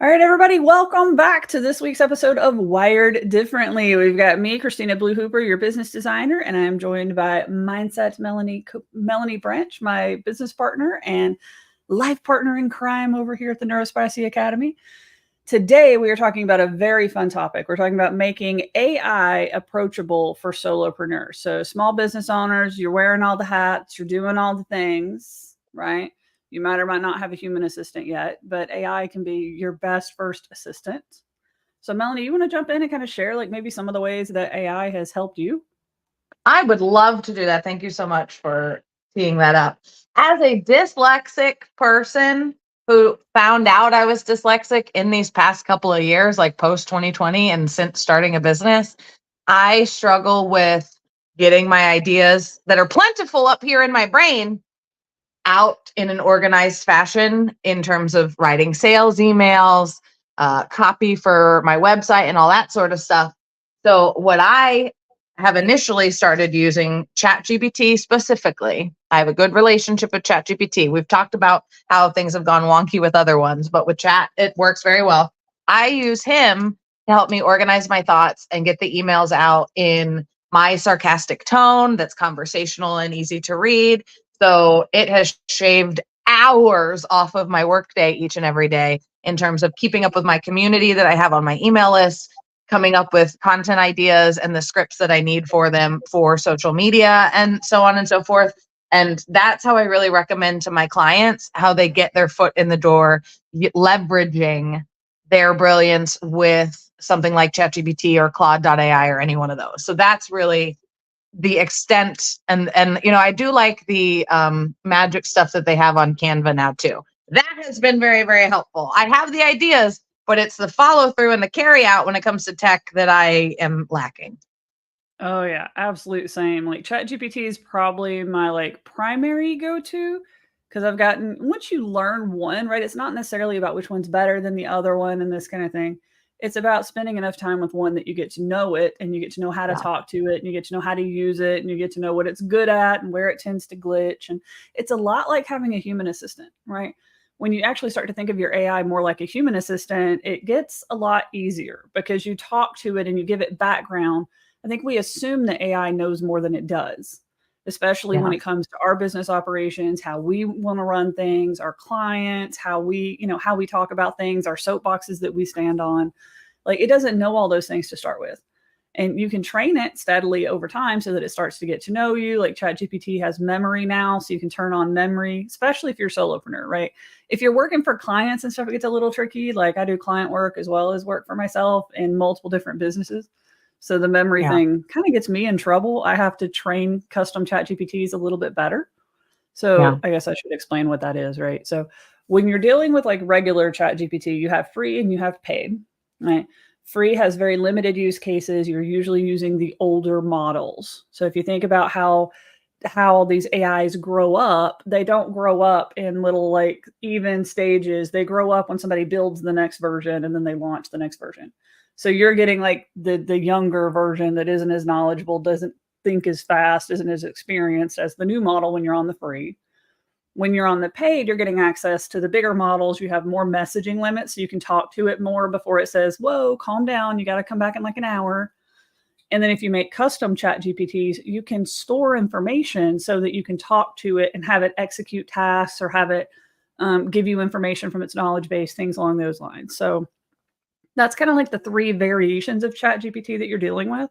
All right, everybody, welcome back to this week's episode of Wired Differently. We've got me, Christina Blue Hooper, your business designer, and I'm joined by Mindset Melanie Branch, my business partner and life partner in crime over here at the Neuro-Spicy Academy. Today, we are talking about a very fun topic. We're talking about making AI approachable for solopreneurs. So small business owners, you're wearing all the hats, you're doing all the things, right? You might or might not have a human assistant yet, but AI can be your best first assistant. So Melanie, you want to jump in and kind of share like maybe some of the ways that AI has helped you? I would love to do that. Thank you so much for teeing that up. As a dyslexic person who found out I was dyslexic in these past couple of years, like post 2020 and since starting a business, I struggle with getting my ideas that are plentiful up here in my brain out in an organized fashion in terms of writing sales emails, copy for my website, and all that sort of stuff. So, what I have initially started using ChatGPT specifically. I have a good relationship with ChatGPT. We've talked about how things have gone wonky with other ones, but with Chat, it works very well. I use him to help me organize my thoughts and get the emails out in my sarcastic tone that's conversational and easy to read. So it has shaved hours off of my workday each and every day in terms of keeping up with my community that I have on my email list, coming up with content ideas and the scripts that I need for them for social media and so on and so forth. And that's how I really recommend to my clients how they get their foot in the door, leveraging their brilliance with something like ChatGPT or Claude.ai or any one of those. So that's really the extent. And I do like the magic stuff that they have on Canva now too. That has been very, very helpful. I have the ideas, but it's the follow through and the carry out when it comes to tech that I am lacking. Oh yeah, absolute same. Like ChatGPT is probably my like primary go-to because I've gotten, once you learn one, right, it's not necessarily about which one's better than the other one and this kind of thing. It's about spending enough time with one that you get to know it and you get to know how to talk to it and you get to know how to use it and you get to know what it's good at and where it tends to glitch. And it's a lot like having a human assistant, right? When you actually start to think of your AI more like a human assistant, it gets a lot easier because you talk to it and you give it background. I think we assume that AI knows more than it does, especially when it comes to our business operations, how we want to run things, our clients, how we talk about things, our soapboxes that we stand on. Like it doesn't know all those things to start with. And you can train it steadily over time so that it starts to get to know you. Like ChatGPT has memory now, so you can turn on memory, especially if you're a solopreneur, right? If you're working for clients and stuff, it gets a little tricky. Like I do client work as well as work for myself in multiple different businesses. So the memory thing kind of gets me in trouble. I have to train custom ChatGPTs a little bit better. So I guess I should explain what that is, right? So when you're dealing with like regular ChatGPT, you have free and you have paid, right? Free has very limited use cases. You're usually using the older models. So if you think about how these AIs grow up, they don't grow up in little like even stages. They grow up when somebody builds the next version and then they launch the next version. So you're getting like the younger version that isn't as knowledgeable, doesn't think as fast, isn't as experienced as the new model when you're on the free. When you're on the paid, you're getting access to the bigger models. You have more messaging limits, so you can talk to it more before it says, whoa, calm down, you got to come back in like an hour. And then if you make custom chat GPTs, you can store information so that you can talk to it and have it execute tasks or have it give you information from its knowledge base, things along those lines. So that's kind of like the three variations of chat GPT that you're dealing with.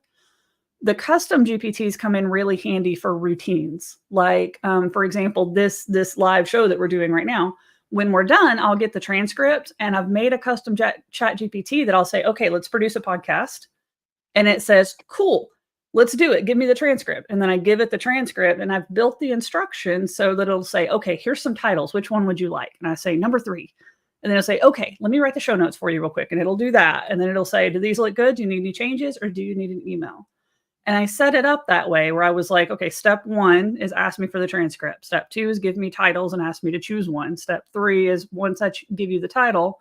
The custom GPTs come in really handy for routines. Like, for example, this live show that we're doing right now, when we're done, I'll get the transcript and I've made a custom chat GPT that I'll say, okay, let's produce a podcast. And it says, cool, let's do it. Give me the transcript. And then I give it the transcript and I've built the instructions so that it'll say, okay, here's some titles. Which one would you like? And I say, number 3. And then it'll say, okay, let me write the show notes for you real quick. And it'll do that. And then it'll say, do these look good? Do you need any changes or do you need an email? And I set it up that way where I was like, okay, step 1 is ask me for the transcript. Step 2 is give me titles and ask me to choose one. Step 3 is once I give you the title,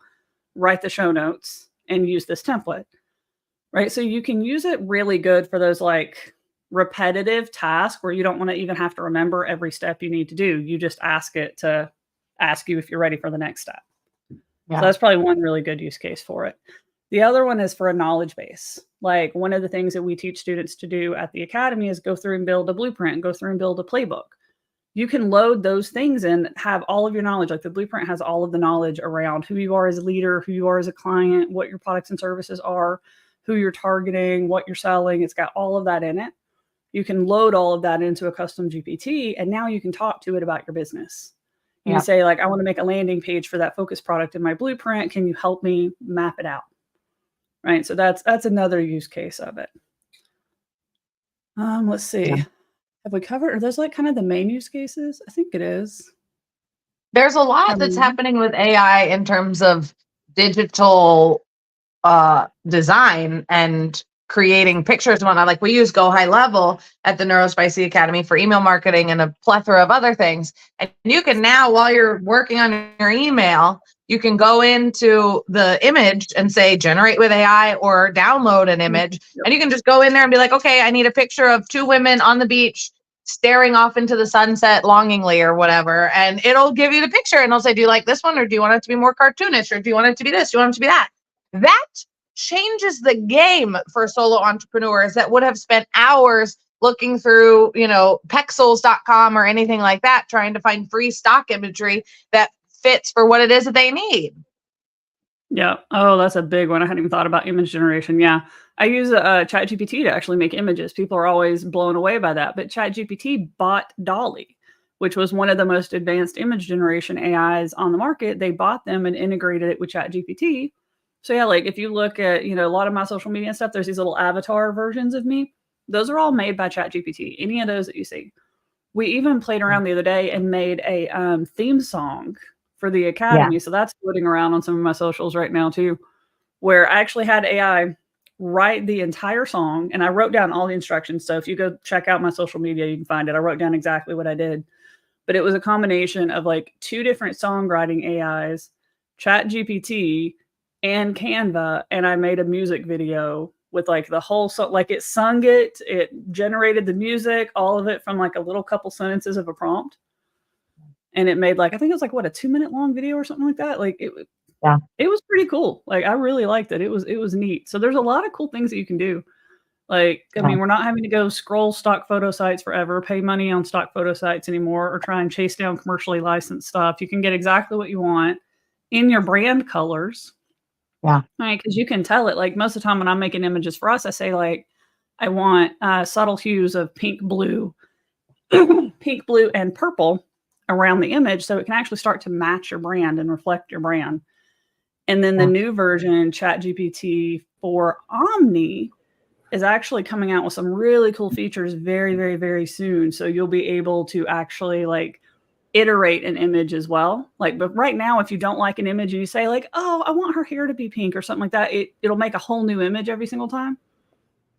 write the show notes and use this template, right? So you can use it really good for those like repetitive tasks where you don't want to even have to remember every step you need to do. You just ask it to ask you if you're ready for the next step. So that's probably one really good use case for it. The other one is for a knowledge base. Like one of the things that we teach students to do at the academy is go through and build a blueprint, go through and build a playbook. You can load those things and have all of your knowledge. Like the blueprint has all of the knowledge around who you are as a leader, who you are as a client, what your products and services are, who you're targeting, what you're selling. It's got all of that in it. You can load all of that into a custom GPT, and now you can talk to it about your business. You can say, like, I want to make a landing page for that focus product in my blueprint. Can you help me map it out? Right. So that's another use case of it. Let's see. Have we covered, are those like kind of the main use cases? I think it is. There's a lot that's happening with AI in terms of digital design and creating pictures and whatnot. Like we use Go High Level at the Neuro-Spicy Academy for email marketing and a plethora of other things. And you can now, while you're working on your email, you can go into the image and say, generate with AI or download an image. And you can just go in there and be like, okay, I need a picture of 2 women on the beach staring off into the sunset longingly or whatever. And it'll give you the picture and it'll say, do you like this one? Or do you want it to be more cartoonish? Or do you want it to be this? Do you want it to be that? That changes the game for solo entrepreneurs that would have spent hours looking through, pexels.com or anything like that, trying to find free stock imagery that fits for what it is that they need. Yeah. Oh, that's a big one. I hadn't even thought about image generation. Yeah. I use ChatGPT to actually make images. People are always blown away by that. But ChatGPT bought Dolly, which was one of the most advanced image generation AIs on the market. They bought them and integrated it with ChatGPT. So yeah, like if you look at, a lot of my social media and stuff, there's these little avatar versions of me. Those are all made by ChatGPT. Any of those that you see. We even played around the other day and made a theme song for the academy. So that's floating around on some of my socials right now too, where I actually had AI write the entire song and I wrote down all the instructions. So if you go check out my social media, you can find it. I wrote down exactly what I did, but it was a combination of like 2 different songwriting AIs, ChatGPT and Canva. And I made a music video with like the whole song, like it sung it, it generated the music, all of it from like a little couple sentences of a prompt. And it made like, I think it was like, what, a 2-minute long video or something like that. Like it was pretty cool. Like I really liked it. It was neat. So there's a lot of cool things that you can do. Like, I mean, we're not having to go scroll stock photo sites forever, pay money on stock photo sites anymore, or try and chase down commercially licensed stuff. You can get exactly what you want in your brand colors. Yeah. Right. Because you can tell it, like most of the time when I'm making images for us, I say like, I want subtle hues of pink, blue, and purple around the image. So it can actually start to match your brand and reflect your brand. And then the new version, ChatGPT for Omni, is actually coming out with some really cool features very, very, very soon. So you'll be able to actually like iterate an image as well. Like, but right now, if you don't like an image and you say like, oh, I want her hair to be pink or something like that, it'll make a whole new image every single time.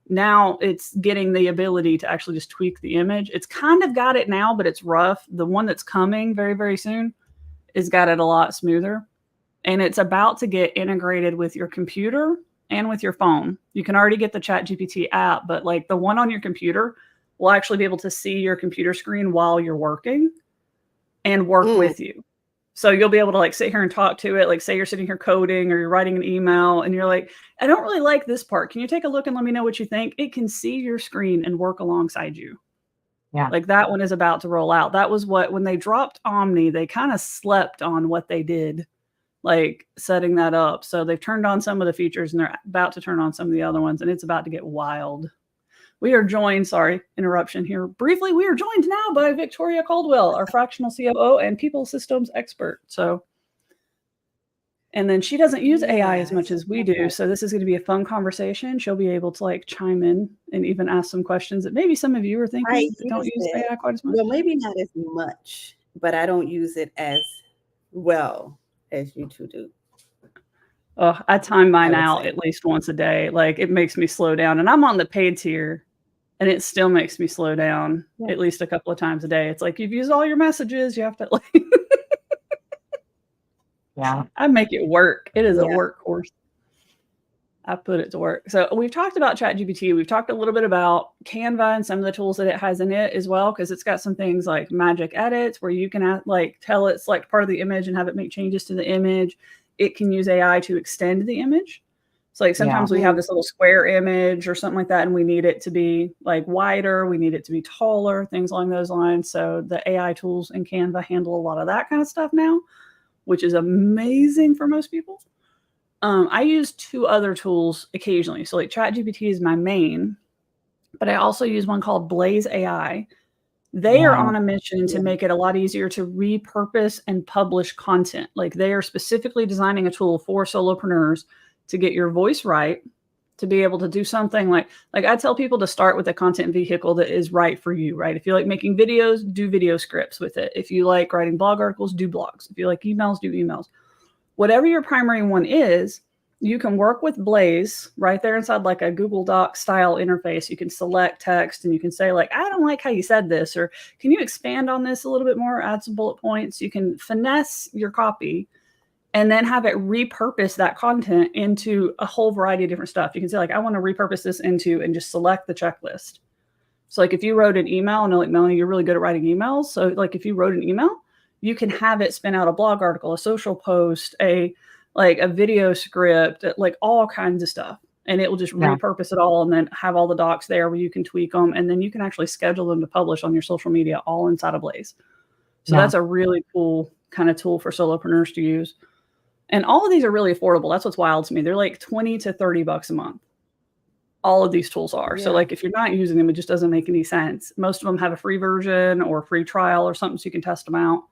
Now it's getting the ability to actually just tweak the image. It's kind of got it now, but it's rough. The one that's coming very, very soon has got it a lot smoother. And it's about to get integrated with your computer and with your phone. You can already get the ChatGPT app, but like the one on your computer will actually be able to see your computer screen while you're working and work with you. So you'll be able to like sit here and talk to it. Like say you're sitting here coding or you're writing an email and you're like, I don't really like this part. Can you take a look and let me know what you think? It can see your screen and work alongside you. Yeah. Like that one is about to roll out. That was when they dropped Omni, they kind of slept on what they did, like setting that up. So they've turned on some of the features and they're about to turn on some of the other ones, and it's about to get wild. We are joined, sorry, interruption here. Briefly, we are joined now by Victoria Caldwell, our fractional COO and people systems expert. So, and then she doesn't use AI as much as we do. So this is going to be a fun conversation. She'll be able to like chime in and even ask some questions that maybe some of you are thinking that don't use AI quite as much. Well, maybe not as much, but I don't use it as well as you two do. Oh, I time mine out at least once a day. Like it makes me slow down, and I'm on the paid tier and it still makes me slow down at least a couple of times a day. It's like, you've used all your messages. You have to like, I make it work. It is a workhorse. I put it to work. So we've talked about ChatGPT. We've talked a little bit about Canva and some of the tools that it has in it as well, because it's got some things like magic edits where you can like tell it select part of the image and have it make changes to the image. it can use AI to extend the image. So like sometimes we have this little square image or something like that, and we need it to be like wider, we need it to be taller, things along those lines. So the AI tools in Canva handle a lot of that kind of stuff now, which is amazing for most people. I use 2 other tools occasionally. So like ChatGPT is my main, but I also use one called Blaze AI. They are on a mission to make it a lot easier to repurpose and publish content. Like they are specifically designing a tool for solopreneurs to get your voice right, to be able to do something like I tell people to start with a content vehicle that is right for you, right? If you like making videos, do video scripts with it. If you like writing blog articles, do blogs. If you like emails, do emails. Whatever your primary one is, you can work with Blaze right there inside like a Google Doc style interface. You can select text and you can say like, I don't like how you said this, or can you expand on this a little bit more, add some bullet points. You can finesse your copy and then have it repurpose that content into a whole variety of different stuff. You can say like, I want to repurpose this into, and just select the checklist. So like if you wrote an email, I know like Melanie, you're really good at writing emails. So like if you wrote an email, you can have it spin out a blog article, a social post, a video script, like all kinds of stuff. And it will just repurpose it all and then have all the docs there where you can tweak them. And then you can actually schedule them to publish on your social media all inside of Blaze. So that's a really cool kind of tool for solopreneurs to use. And all of these are really affordable. That's what's wild to me. They're like 20 to 30 bucks a month. All of these tools are. So like if you're not using them, it just doesn't make any sense. Most of them have a free version or a free trial or something so you can test them out.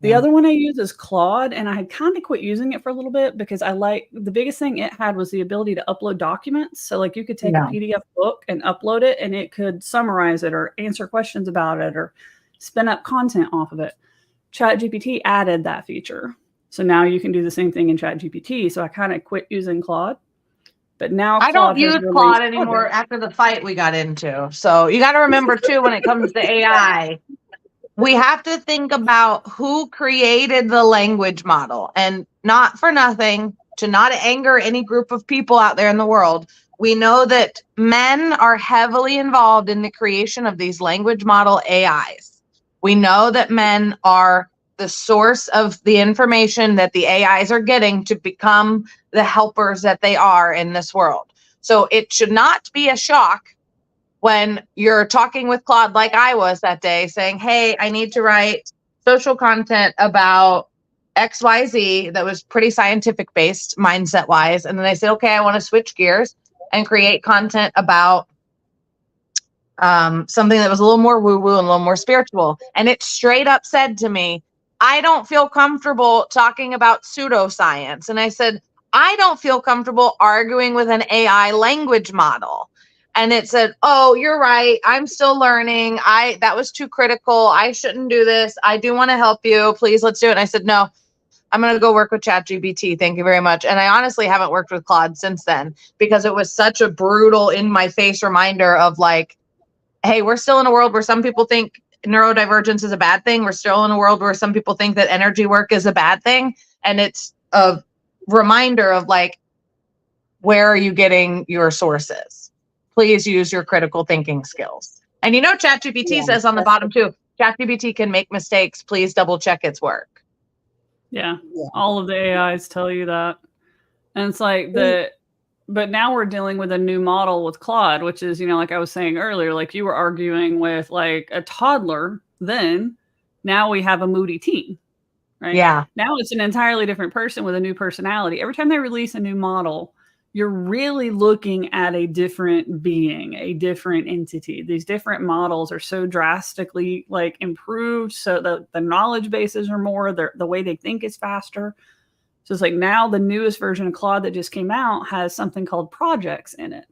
The other one I use is Claude, and I had kind of quit using it for a little bit because the biggest thing it had was the ability to upload documents. So like you could take a PDF book and upload it and it could summarize it or answer questions about it or spin up content off of it. ChatGPT added that feature. So now you can do the same thing in ChatGPT. So I kind of quit using Claude. But now I don't use Claude anymore after the fight we got into. So you got to remember too, when it comes to AI, we have to think about who created the language model, and not for nothing, to not anger any group of people out there in the world. We know that men are heavily involved in the creation of these language model AIs. We know that men are the source of the information that the AIs are getting to become the helpers that they are in this world. So it should not be a shock when you're talking with Claude, like I was that day, saying, hey, I need to write social content about XYZ that was pretty scientific based mindset wise. And then I said, okay, I want to switch gears and create content about something that was a little more woo-woo and a little more spiritual. And it straight up said to me, I don't feel comfortable talking about pseudoscience. And I said, I don't feel comfortable arguing with an AI language model. And it said, oh, you're right. I'm still learning. That was too critical. I shouldn't do this. I do want to help you. Please, let's do it. And I said, no, I'm going to go work with ChatGPT. Thank you very much. And I honestly haven't worked with Claude since then because it was such a brutal in my face reminder of like, hey, we're still in a world where some people think neurodivergence is a bad thing. We're still in a world where some people think that energy work is a bad thing. And it's a reminder of like, where are you getting your sources? Please use your critical thinking skills. And ChatGPT says on the bottom too, ChatGPT can make mistakes. Please double check its work. Yeah. All of the AIs tell you that. And it's like but now we're dealing with a new model with Claude, which is, like I was saying earlier, like you were arguing with like a toddler then, now we have a moody teen, right? Yeah. Now it's an entirely different person with a new personality. Every time they release a new model, you're really looking at a different being, a different entity. These different models are so drastically like improved so that the knowledge bases are more, the way they think is faster. So it's like now the newest version of Claude that just came out has something called projects in it,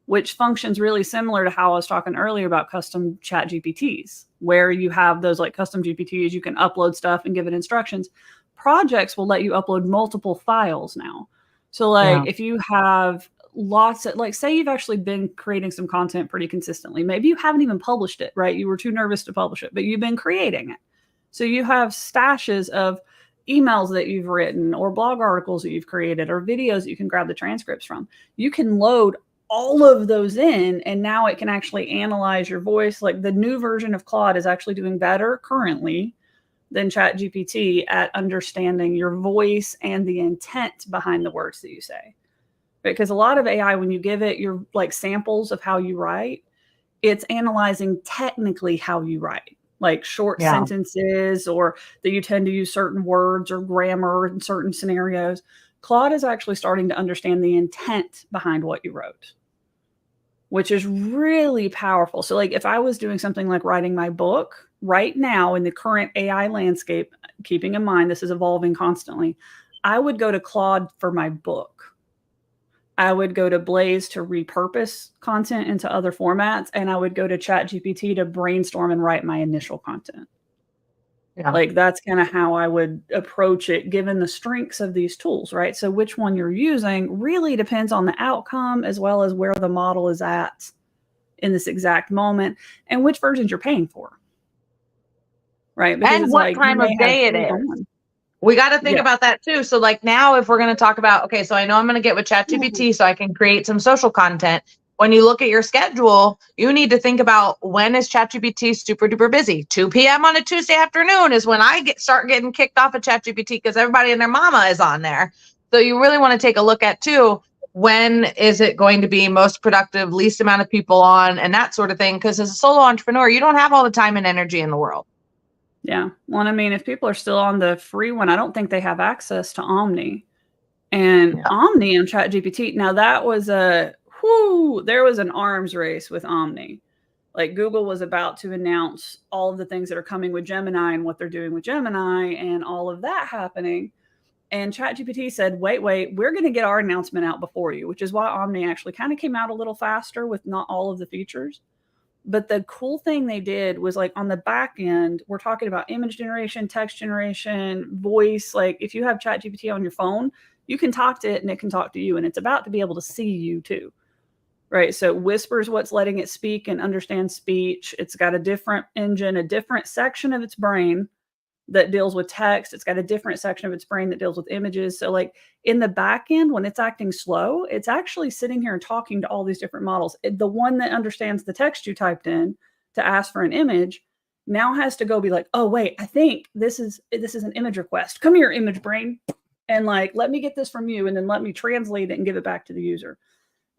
which functions really similar to how I was talking earlier about custom chat GPTs, where you have those like custom GPTs, you can upload stuff and give it instructions. Projects will let you upload multiple files now. So like if you have lots of, like say you've actually been creating some content pretty consistently, maybe you haven't even published it, right? You were too nervous to publish it, but you've been creating it. So you have stashes of emails that you've written or blog articles that you've created or videos that you can grab the transcripts from. You can load all of those in and now it can actually analyze your voice. Like the new version of Claude is actually doing better currently than ChatGPT at understanding your voice and the intent behind the words that you say. Because a lot of AI, when you give it your like samples of how you write, it's analyzing technically how you write, like short sentences, or that you tend to use certain words or grammar in certain scenarios. Claude is actually starting to understand the intent behind what you wrote, which is really powerful. So like if I was doing something like writing my book right now in the current AI landscape, keeping in mind this is evolving constantly, I would go to Claude for my book. I would go to Blaze to repurpose content into other formats, and I would go to ChatGPT to brainstorm and write my initial content. Yeah. Like that's kind of how I would approach it, given the strengths of these tools, right? So which one you're using really depends on the outcome, as well as where the model is at in this exact moment, and which versions you're paying for, right? Because and what time of day it is. We got to think about that too. So like now if we're going to talk about, okay, so I know I'm going to get with ChatGPT so I can create some social content. When you look at your schedule, you need to think about when is ChatGPT super duper busy. 2 p.m. on a Tuesday afternoon is when I start getting kicked off of ChatGPT because everybody and their mama is on there. So you really want to take a look at too, when is it going to be most productive, least amount of people on, and that sort of thing. Because as a solo entrepreneur, you don't have all the time and energy in the world. Yeah. Well, I mean, if people are still on the free one, I don't think they have access to Omni. And Omni and ChatGPT, now that was there was an arms race with Omni. Like Google was about to announce all of the things that are coming with Gemini and what they're doing with Gemini and all of that happening. And ChatGPT said, wait, we're going to get our announcement out before you, which is why Omni actually kind of came out a little faster with not all of the features. But the cool thing they did was like on the back end, we're talking about image generation, text generation, voice. Like if you have ChatGPT on your phone, you can talk to it and it can talk to you, and it's about to be able to see you too, right? So Whisper is what's letting it speak and understand speech. It's got a different engine, a different section of its brain that deals with text. It's got a different section of its brain that deals with images. So like in the back end, when it's acting slow, it's actually sitting here and talking to all these different models. The one that understands the text you typed in to ask for an image now has to go be like, oh wait, I think this is an image request. Come here, image brain. And like, let me get this from you, and then let me translate it and give it back to the user.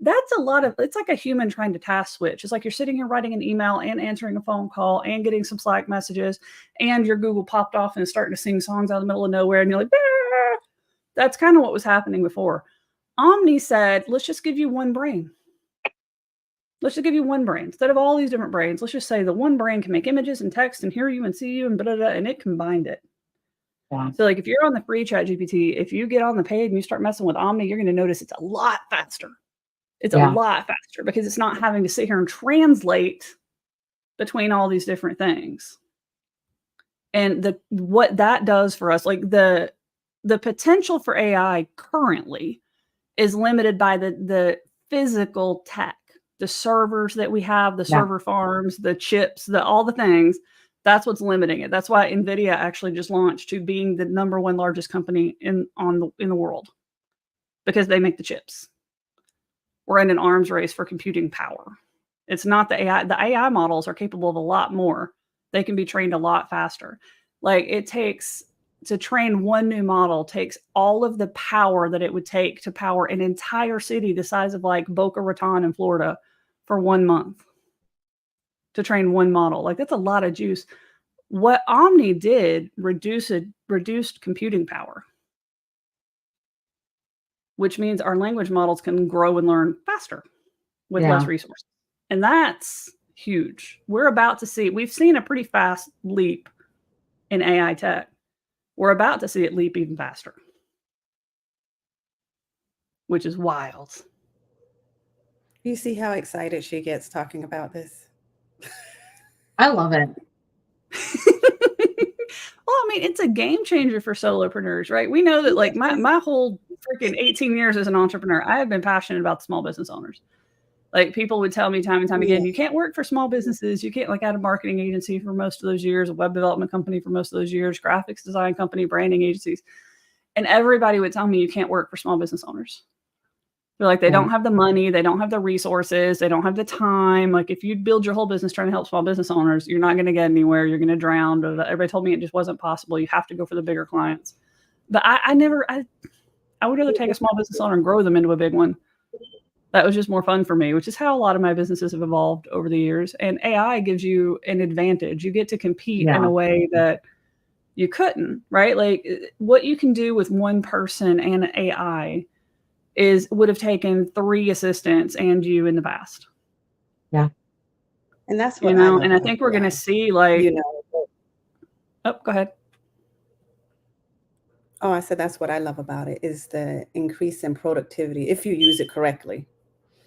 That's it's like a human trying to task switch. It's like you're sitting here writing an email and answering a phone call and getting some Slack messages, and your Google popped off and is starting to sing songs out of the middle of nowhere. And you're like, bah! That's kind of what was happening before. Omni said, let's just give you one brain. Let's just give you one brain. Instead of all these different brains, let's just say the one brain can make images and text and hear you and see you and blah, blah, blah, and it combined it. Yeah. So like if you're on the free ChatGPT, if you get on the paid and you start messing with Omni, you're going to notice it's a lot faster. It's a lot faster because it's not having to sit here and translate between all these different things. And what that does for us, like the potential for AI currently is limited by the physical tech, the servers that we have, the server farms, the chips, all the things. That's what's limiting it. That's why NVIDIA actually just launched to being the #1 largest company in the world, because they make the chips. We're in an arms race for computing power. It's not the AI. The AI models are capable of a lot more. They can be trained a lot faster. Like it takes to train one new model takes all of the power that it would take to power an entire city the size of like Boca Raton in Florida for 1 month to train one model. Like that's a lot of juice. What Omni did reduced computing power, which means our language models can grow and learn faster with less resources. And that's huge. We've seen a pretty fast leap in AI tech. We're about to see it leap even faster, which is wild. You see how excited she gets talking about this? I love it. Well, I mean, it's a game changer for solopreneurs, right? We know that like my whole freaking 18 years as an entrepreneur, I have been passionate about the small business owners. Like people would tell me time and time again, you can't work for small businesses. You can't, like I had a marketing agency for most of those years, a web development company for most of those years, graphics design company, branding agencies. And everybody would tell me you can't work for small business owners. They're like, they Yeah. don't have the money, they don't have the resources, they don't have the time. Like, if you build your whole business trying to help small business owners, you're not going to get anywhere. You're going to drown. Everybody told me it just wasn't possible. You have to go for the bigger clients. But I would rather take a small business owner and grow them into a big one. That was just more fun for me, which is how a lot of my businesses have evolved over the years. And AI gives you an advantage. You get to compete in a way that you couldn't, right? Like, what you can do with one person and AI would have taken 3 assistants and you in the past. Yeah. And that's You what know, I love and I about think we're going to AI. see, like, You know, oh, go ahead. oh, I said that's what I love about it is the increase in productivity if you use it correctly.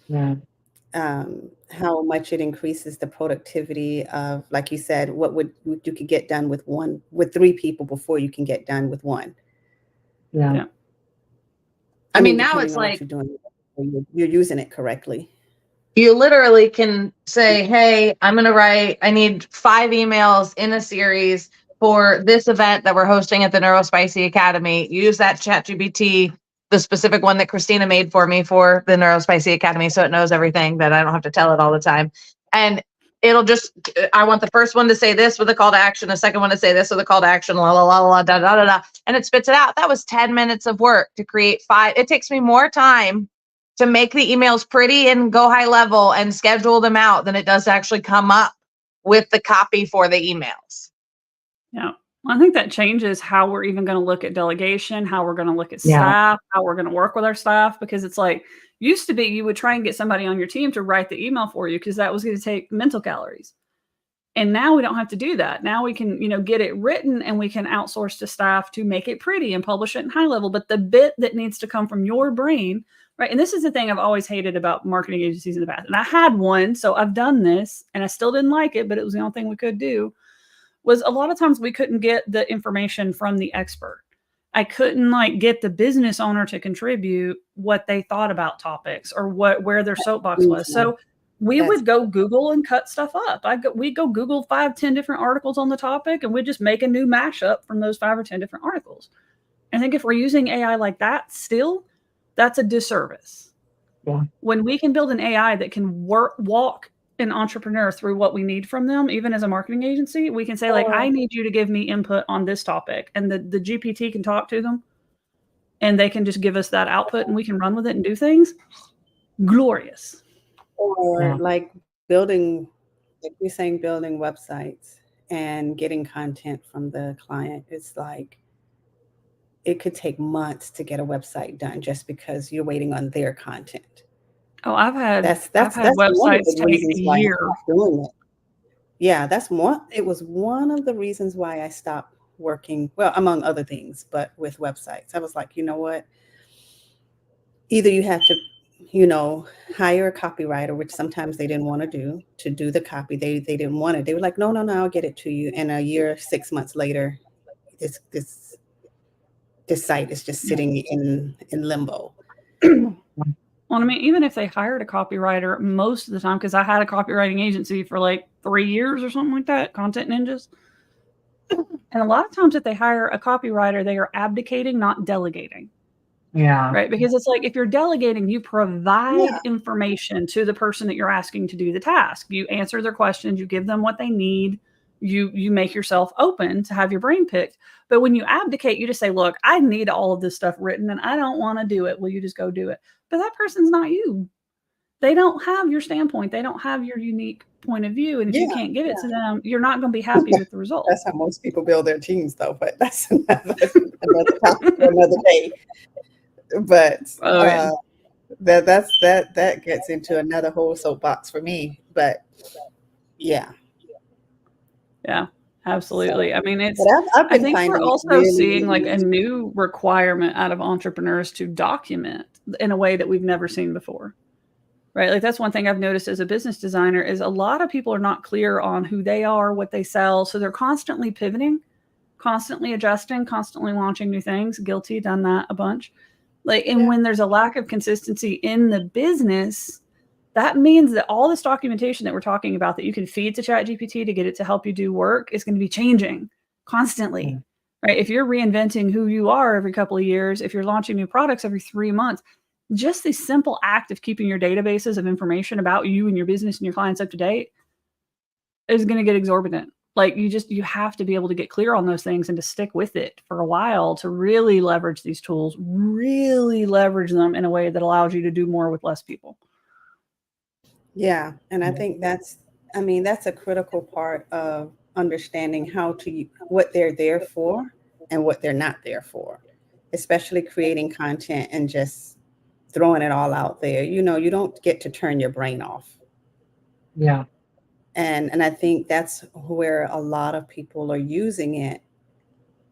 Yeah. How much it increases the productivity of, like you said, what you could get done with 3 people before you can get done with 1. Yeah. I mean, now depending it's on what like you're doing, you're using it correctly. you literally can say, hey, I need 5 emails in a series for this event that we're hosting at the Neuro-Spicy Academy. Use that ChatGPT, the specific one that Christina made for me for the Neuro-Spicy Academy, so it knows everything, that I don't have to tell it all the time. And it'll just, I want the first one to say this with a call to action, the second one to say this with a call to action, la, la, la, la, da, da, da, da, and it spits it out. That was 10 minutes of work to create 5. It takes me more time to make the emails pretty and go high level and schedule them out than it does to actually come up with the copy for the emails. Yeah. Well, I think that changes how we're even going to look at delegation, how we're going to look at staff, how we're going to work with our staff, because it's like, used to be you would try and get somebody on your team to write the email for you because that was going to take mental calories. And now we don't have to do that. Now we can, get it written and we can outsource to staff to make it pretty and publish it in high level. But the bit that needs to come from your brain, right? And this is the thing I've always hated about marketing agencies in the past. And I had one, so I've done this and I still didn't like it, but it was the only thing we could do. Was a lot of times we couldn't get the information from the expert. I couldn't get the business owner to contribute what they thought about topics or where their soapbox was. So we would go Google and cut stuff up. We'd go Google 5, 10 different articles on the topic, and we'd just make a new mashup from those 5 or 10 different articles. I think if we're using AI like that still, that's a disservice. Yeah. When we can build an AI that can walk an entrepreneur through what we need from them, even as a marketing agency, we can say, I need you to give me input on this topic. And the GPT can talk to them and they can just give us that output and we can run with it and do things. Glorious. Or building, like you're saying, building websites and getting content from the client. It's like, it could take months to get a website done just because you're waiting on their content. Oh, I've had websites take a year doing it. Yeah, it was one of the reasons why I stopped working, well, among other things, but with websites. I was like, you know what? Either you have to, hire a copywriter, which sometimes they didn't want to do the copy. They didn't want it. They were like, no, I'll get it to you. And a year, 6 months later, this site is just sitting in limbo. Well, I mean, even if they hired a copywriter most of the time, because I had a copywriting agency for 3 years or something like that, Content Ninjas. And a lot of times if they hire a copywriter, they are abdicating, not delegating. Yeah. Right. Because it's like, if you're delegating, you provide information to the person that you're asking to do the task. You answer their questions, you give them what they need. You make yourself open to have your brain picked. But when you abdicate, you just say, look, I need all of this stuff written and I don't want to do it. Will you just go do it? But that person's not you. They don't have your standpoint. They don't have your unique point of view. And if you can't give it to them, you're not going to be happy with the result. That's how most people build their teams, though. But that's another topic for another day. But that gets into another whole soapbox for me. But yeah, absolutely. I mean, I think we're also seeing a new requirement out of entrepreneurs to document in a way that we've never seen before. Right? That's one thing I've noticed as a business designer is a lot of people are not clear on who they are, what they sell. So they're constantly pivoting, constantly adjusting, constantly launching new things. Guilty, done that a bunch. When there's a lack of consistency in the business, that means that all this documentation that we're talking about that you can feed to ChatGPT to get it to help you do work is going to be changing constantly, right? If you're reinventing who you are every couple of years, if you're launching new products every 3 months, just the simple act of keeping your databases of information about you and your business and your clients up to date is going to get exorbitant. Like you have to be able to get clear on those things and to stick with it for a while to really leverage these tools, really leverage them in a way that allows you to do more with less people. Yeah. And I think that's a critical part of understanding what they're there for and what they're not there for, especially creating content and just throwing it all out there. You don't get to turn your brain off. Yeah. And I think that's where a lot of people are using it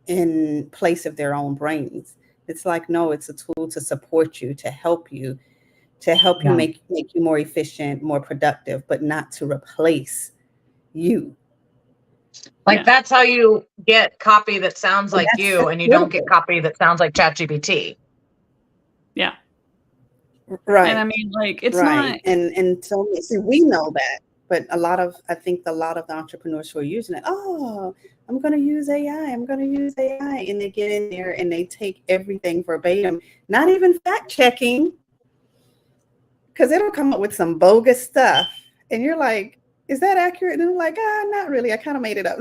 in place of their own brains. It's like, no, it's a tool to support you, to help you make you more efficient, more productive, but not to replace you. Like that's how you get copy that sounds like you, and you don't get copy that sounds like ChatGPT. Yeah. Right. And I mean, like, it's right. not. And so we know that, but I think a lot of the entrepreneurs who are using it, I'm going to use AI. I'm going to use AI. And they get in there and they take everything verbatim, not even fact checking, because it'll come up with some bogus stuff. And you're like, is that accurate? And I'm like, not really. I kind of made it up.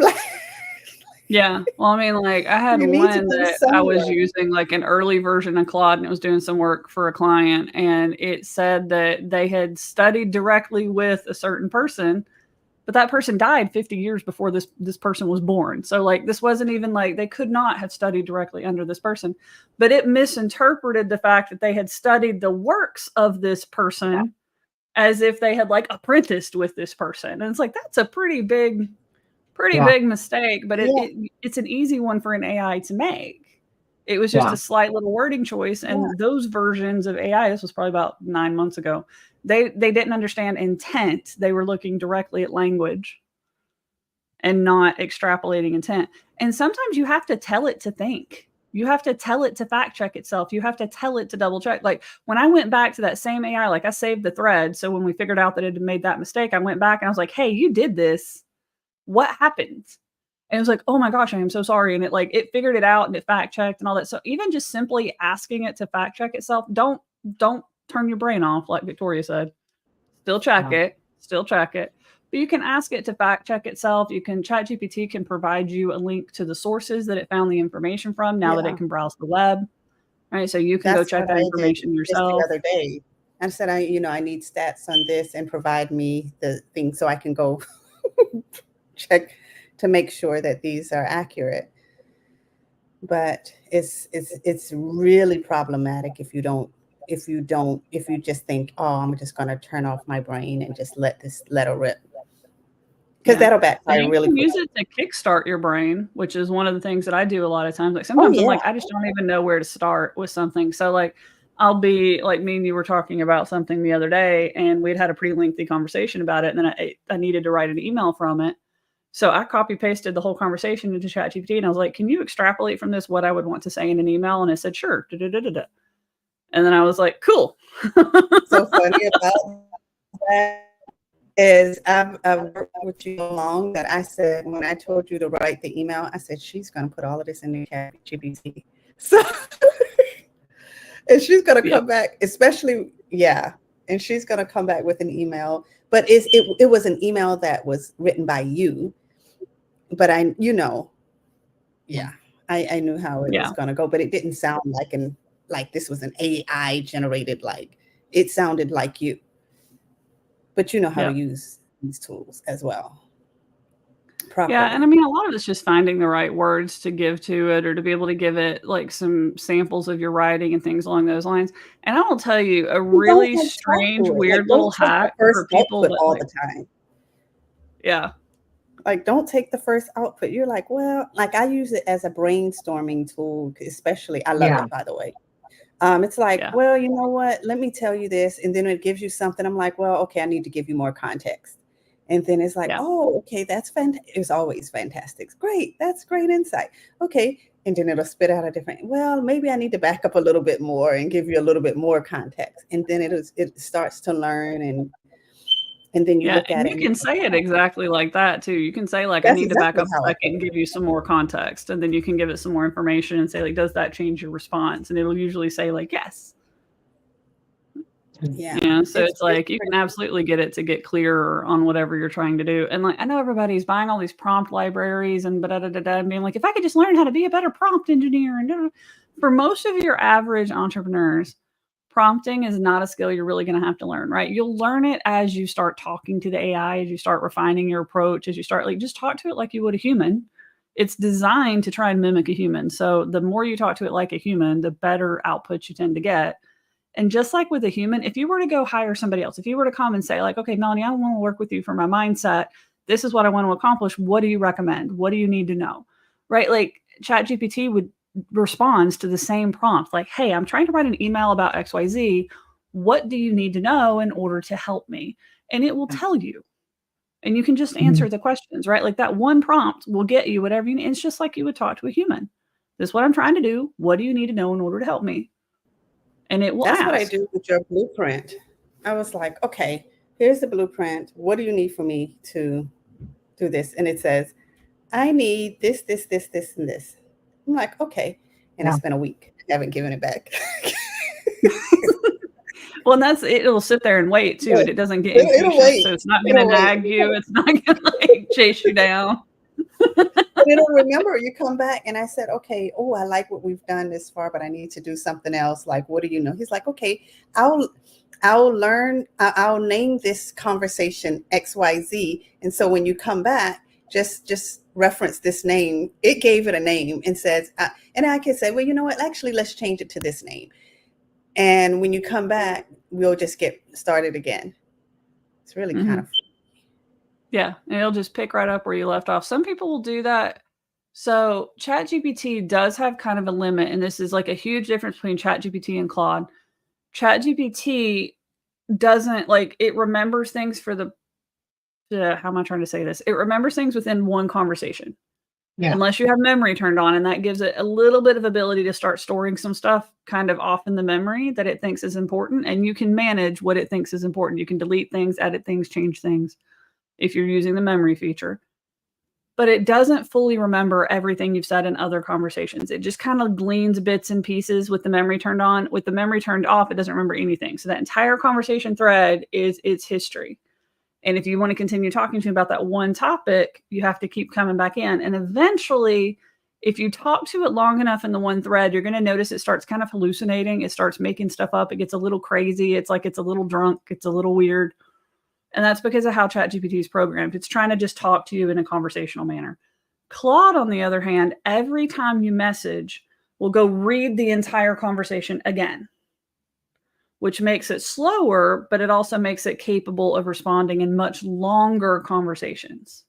Yeah. Well, I mean, like I had one that I was using like an early version of Claude, and it was doing some work for a client, and it said that they had studied directly with a certain person, but that person died 50 years before this person was born. So like this wasn't even like they could not have studied directly under this person, but it misinterpreted the fact that they had studied the works of this person as if they had like apprenticed with this person. And it's like, that's a pretty big mistake, but it's an easy one for an AI to make. It was just a slight little wording choice. And those versions of AI, this was probably about 9 months ago, they didn't understand intent. They were looking directly at language and not extrapolating intent. And sometimes you have to tell it to think. You have to tell it to fact check itself. You have to tell it to double check. Like when I went back to that same AI, like I saved the thread. So when we figured out that it had made that mistake, I went back and I was like, hey, you did this. What happened? And it was like, oh my gosh, I am so sorry. And it figured it out and it fact checked and all that. So even just simply asking it to fact check itself, don't turn your brain off. Like Victoria said, still check it. But you can ask it to fact check itself. ChatGPT can provide you a link to the sources that it found the information from now that it can browse the web. Right. So you can go check that information yourself. The other day, I said, I need stats on this and provide me the thing so I can go check to make sure that these are accurate. But it's really problematic if you just think, I'm just going to turn off my brain and just let it rip. Because that'll backfire really quick. You can use it to kickstart your brain, which is one of the things that I do a lot of times. Like sometimes I'm like, I just don't even know where to start with something. So like I'll be like, me and you were talking about something the other day and we'd had a pretty lengthy conversation about it. And then I needed to write an email from it. So I copy pasted the whole conversation into ChatGPT and I was like, can you extrapolate from this what I would want to say in an email? And it said, sure. And then I was like, cool. So funny about that is I've worked with you along that I said, when I told you to write the email, I said, she's going to put all of this in the ChatGPT. So, and she's going to come back, especially, and she's going to come back with an email, but it was an email that was written by you, but I knew how it was going to go, but it didn't sound like this was an AI generated, like it sounded like you. But you know how to use these tools as well. Properly. Yeah, and I mean, a lot of it's just finding the right words to give to it or to be able to give it like some samples of your writing and things along those lines. And I will tell you a really strange, weird little hack for people that all the time. Yeah. Like, don't take the first output. You're like, well, like I use it as a brainstorming tool, especially. I love it, by the way. It's like, well, you know what? Let me tell you this. And then it gives you something. I'm like, well, okay, I need to give you more context. And then it's like, oh, okay, that's fantastic. It's always fantastic. Great. That's great insight. Okay. And then it'll spit out a different, well, maybe I need to back up a little bit more and give you a little bit more context. And then it starts to learn and then you look at it. You can say it exactly like that too. You can say like, I need to back up a second and give you some more context. And then you can give it some more information and say like, does that change your response? And it'll usually say like, yes. Yeah. You know, so it's like you pretty- can absolutely get it to get clearer on whatever you're trying to do. And like I know everybody's buying all these prompt libraries and and being like, if I could just learn how to be a better prompt engineer and for most of your average entrepreneurs, prompting is not a skill you're really going to have to learn, right? You'll learn it as you start talking to the AI, as you start refining your approach, as you start like just talk to it like you would a human. It's designed to try and mimic a human. So the more you talk to it like a human, the better output you tend to get. And just like with a human, if you were to go hire somebody else, if you were to come and say, like, okay, Melanie, I want to work with you for my mindset. This is what I want to accomplish. What do you recommend? What do you need to know? Right? Like ChatGPT would responds to the same prompt, like, hey, I'm trying to write an email about XYZ. What do you need to know in order to help me? And it will tell you. And you can just answer the questions, right? Like that one prompt will get you whatever you need. It's just like you would talk to a human. This is what I'm trying to do. What do you need to know in order to help me? And it will That's what I ask. do with your blueprint. I was like, okay, here's the blueprint. What do you need for me to do this? And it says, I need this, this, this, this, and this. I'm like, okay. And it's been a week. I haven't given it back. Well, and that's it'll sit there and wait too, and it doesn't get It'll impatient, wait. so it's not going to It'll wait. nag you. It's not going to like chase you down. But it'll remember. You come back, and I said, okay, oh, I like what we've done this far, but I need to do something else. Like, what do you know? He's like, okay, I'll name this conversation XYZ. And so when you come back, just reference this name. It gave it a name and says, and I can say, well, you know what? Actually, let's change it to this name. And when you come back, we'll just get started again. It's really kind of Yeah, and it'll just pick right up where you left off. Some people will do that. So ChatGPT does have kind of a limit, and this is like a huge difference between ChatGPT and Claude. ChatGPT doesn't like it remembers things for the how am I trying to say this? It remembers things within one conversation. Yeah. Unless you have memory turned on, and that gives it a little bit of ability to start storing some stuff kind of off in the memory that it thinks is important, and you can manage what it thinks is important. You can delete things, edit things, change things if you're using the memory feature. But it doesn't fully remember everything you've said in other conversations. It just kind of gleans bits and pieces with the memory turned on. With the memory turned off, it doesn't remember anything. So that entire conversation thread is its history. And if you want to continue talking to me about that one topic, you have to keep coming back in. And eventually, if you talk to it long enough in the one thread, you're going to notice it starts kind of hallucinating. It starts making stuff up. It gets a little crazy. It's like it's a little drunk. It's a little weird. And that's because of how ChatGPT is programmed. It's trying to just talk to you in a conversational manner. Claude, on the other hand, every time you message, will go read the entire conversation again, which makes it slower, but it also makes it capable of responding in much longer conversations.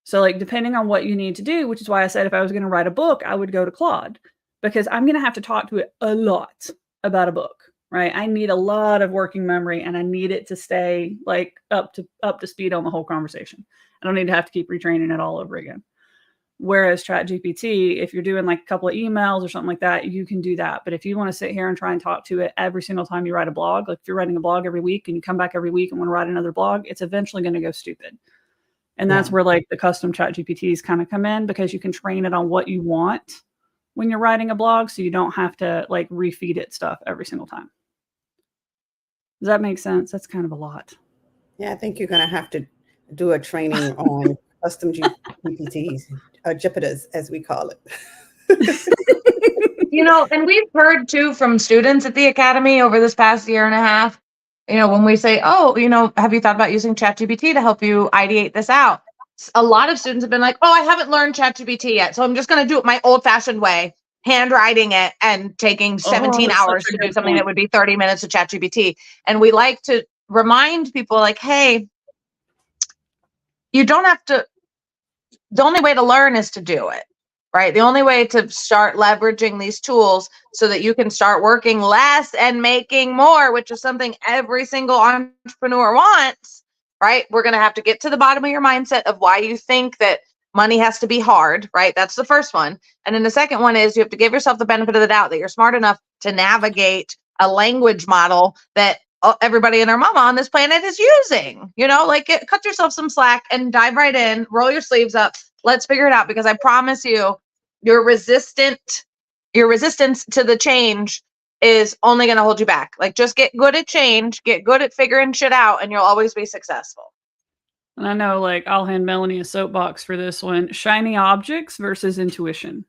So like depending on what you need to do, which is why I said if I was going to write a book, I would go to Claude, because I'm going to have to talk to it a lot about a book, right? I need a lot of working memory, and I need it to stay like up to speed on the whole conversation. I don't need to have to keep retraining it all over again. Whereas ChatGPT, if you're doing like a couple of emails or something like that, you can do that. But if you want to sit here and try and talk to it every single time you write a blog, like if you're writing a blog every week and you come back every week and want to write another blog, it's eventually going to go stupid. And that's where like the custom ChatGPTs kind of come in, because you can train it on what you want when you're writing a blog, so you don't have to like refeed it stuff every single time. Does that make sense? That's kind of a lot. Yeah, I think you're going to have to do a training on custom GPTs, Jupiters, as we call it. You know, and we've heard too from students at the Academy over this past year and a half, you know, when we say, oh, you know, have you thought about using ChatGPT to help you ideate this out? A lot of students have been like, oh, I haven't learned ChatGPT yet, so I'm just going to do it my old-fashioned way, handwriting it and taking 17 hours to do something that would be 30 minutes of ChatGPT. And we like to remind people like, hey, you don't have to, the only way to learn is to do it, right? The only way to start leveraging these tools so that you can start working less and making more, which is something every single entrepreneur wants, right? We're going to have to get to the bottom of your mindset of why you think that money has to be hard, right? That's the first one. And then the second one is you have to give yourself the benefit of the doubt that you're smart enough to navigate a language model that everybody and their mama on this planet is using. You know, like cut yourself some slack and dive right in, roll your sleeves up. Let's figure it out, because I promise you, your resistance to the change is only going to hold you back. Like, just get good at change, get good at figuring shit out, and you'll always be successful. And I know, like, I'll hand Melanie a soapbox for this one. Shiny objects versus intuition.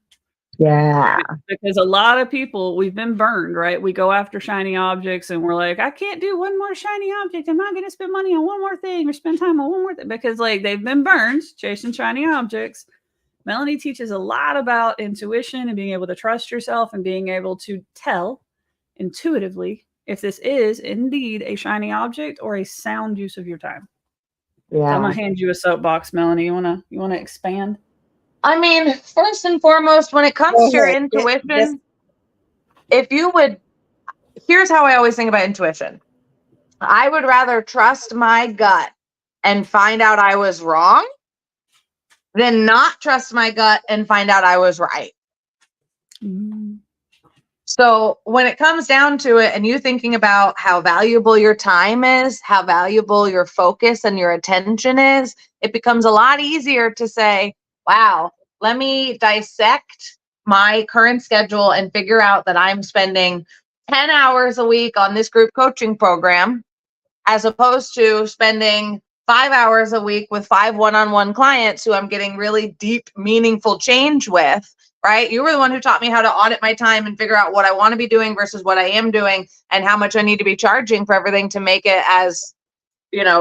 Yeah. Because a lot of people, we've been burned, right? We go after shiny objects and we're like, I can't do one more shiny object. I'm not going to spend money on one more thing or spend time on one more thing, because like they've been burned chasing shiny objects. Melanie teaches a lot about intuition and being able to trust yourself and being able to tell intuitively if this is indeed a shiny object or a sound use of your time. Yeah. So I'm gonna hand you a soapbox, Melanie. You wanna expand? I mean, first and foremost, when it comes to your intuition, if you would, here's how I always think about intuition. I would rather trust my gut and find out I was wrong than not trust my gut and find out I was right. Mm-hmm. So when it comes down to it, and you thinking about how valuable your time is, how valuable your focus and your attention is, it becomes a lot easier to say, wow, let me dissect my current schedule and figure out that I'm spending 10 hours a week on this group coaching program, as opposed to spending 5 hours a week with 5 one-on-one clients who I'm getting really deep, meaningful change with. Right? You were the one who taught me how to audit my time and figure out what I want to be doing versus what I am doing, and how much I need to be charging for everything to make it as,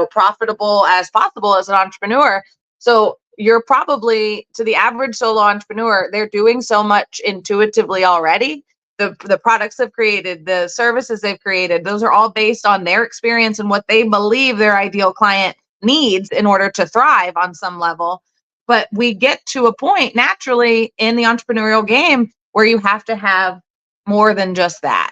profitable as possible as an entrepreneur. So you're probably, to the average solo entrepreneur, they're doing so much intuitively already. The products they've created, the services they've created, those are all based on their experience and what they believe their ideal client needs in order to thrive on some level. But we get to a point naturally in the entrepreneurial game where you have to have more than just that.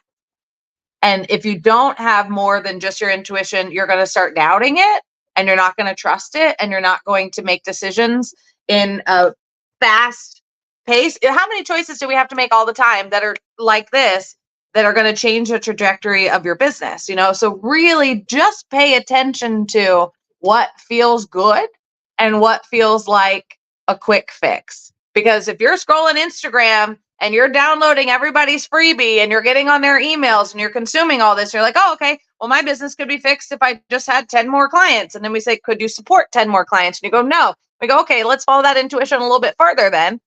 And if you don't have more than just your intuition, you're going to start doubting it, and you're not going to trust it, and you're not going to make decisions in a fast pace. How many choices do we have to make all the time that are like this, that are going to change the trajectory of your business? So really just pay attention to what feels good and what feels like a quick fix. Because if you're scrolling Instagram and you're downloading everybody's freebie and you're getting on their emails and you're consuming all this, you're like, oh, okay, well, my business could be fixed if I just had 10 more clients. And then we say, could you support 10 more clients? And you go, no. We go, okay, let's follow that intuition a little bit further then.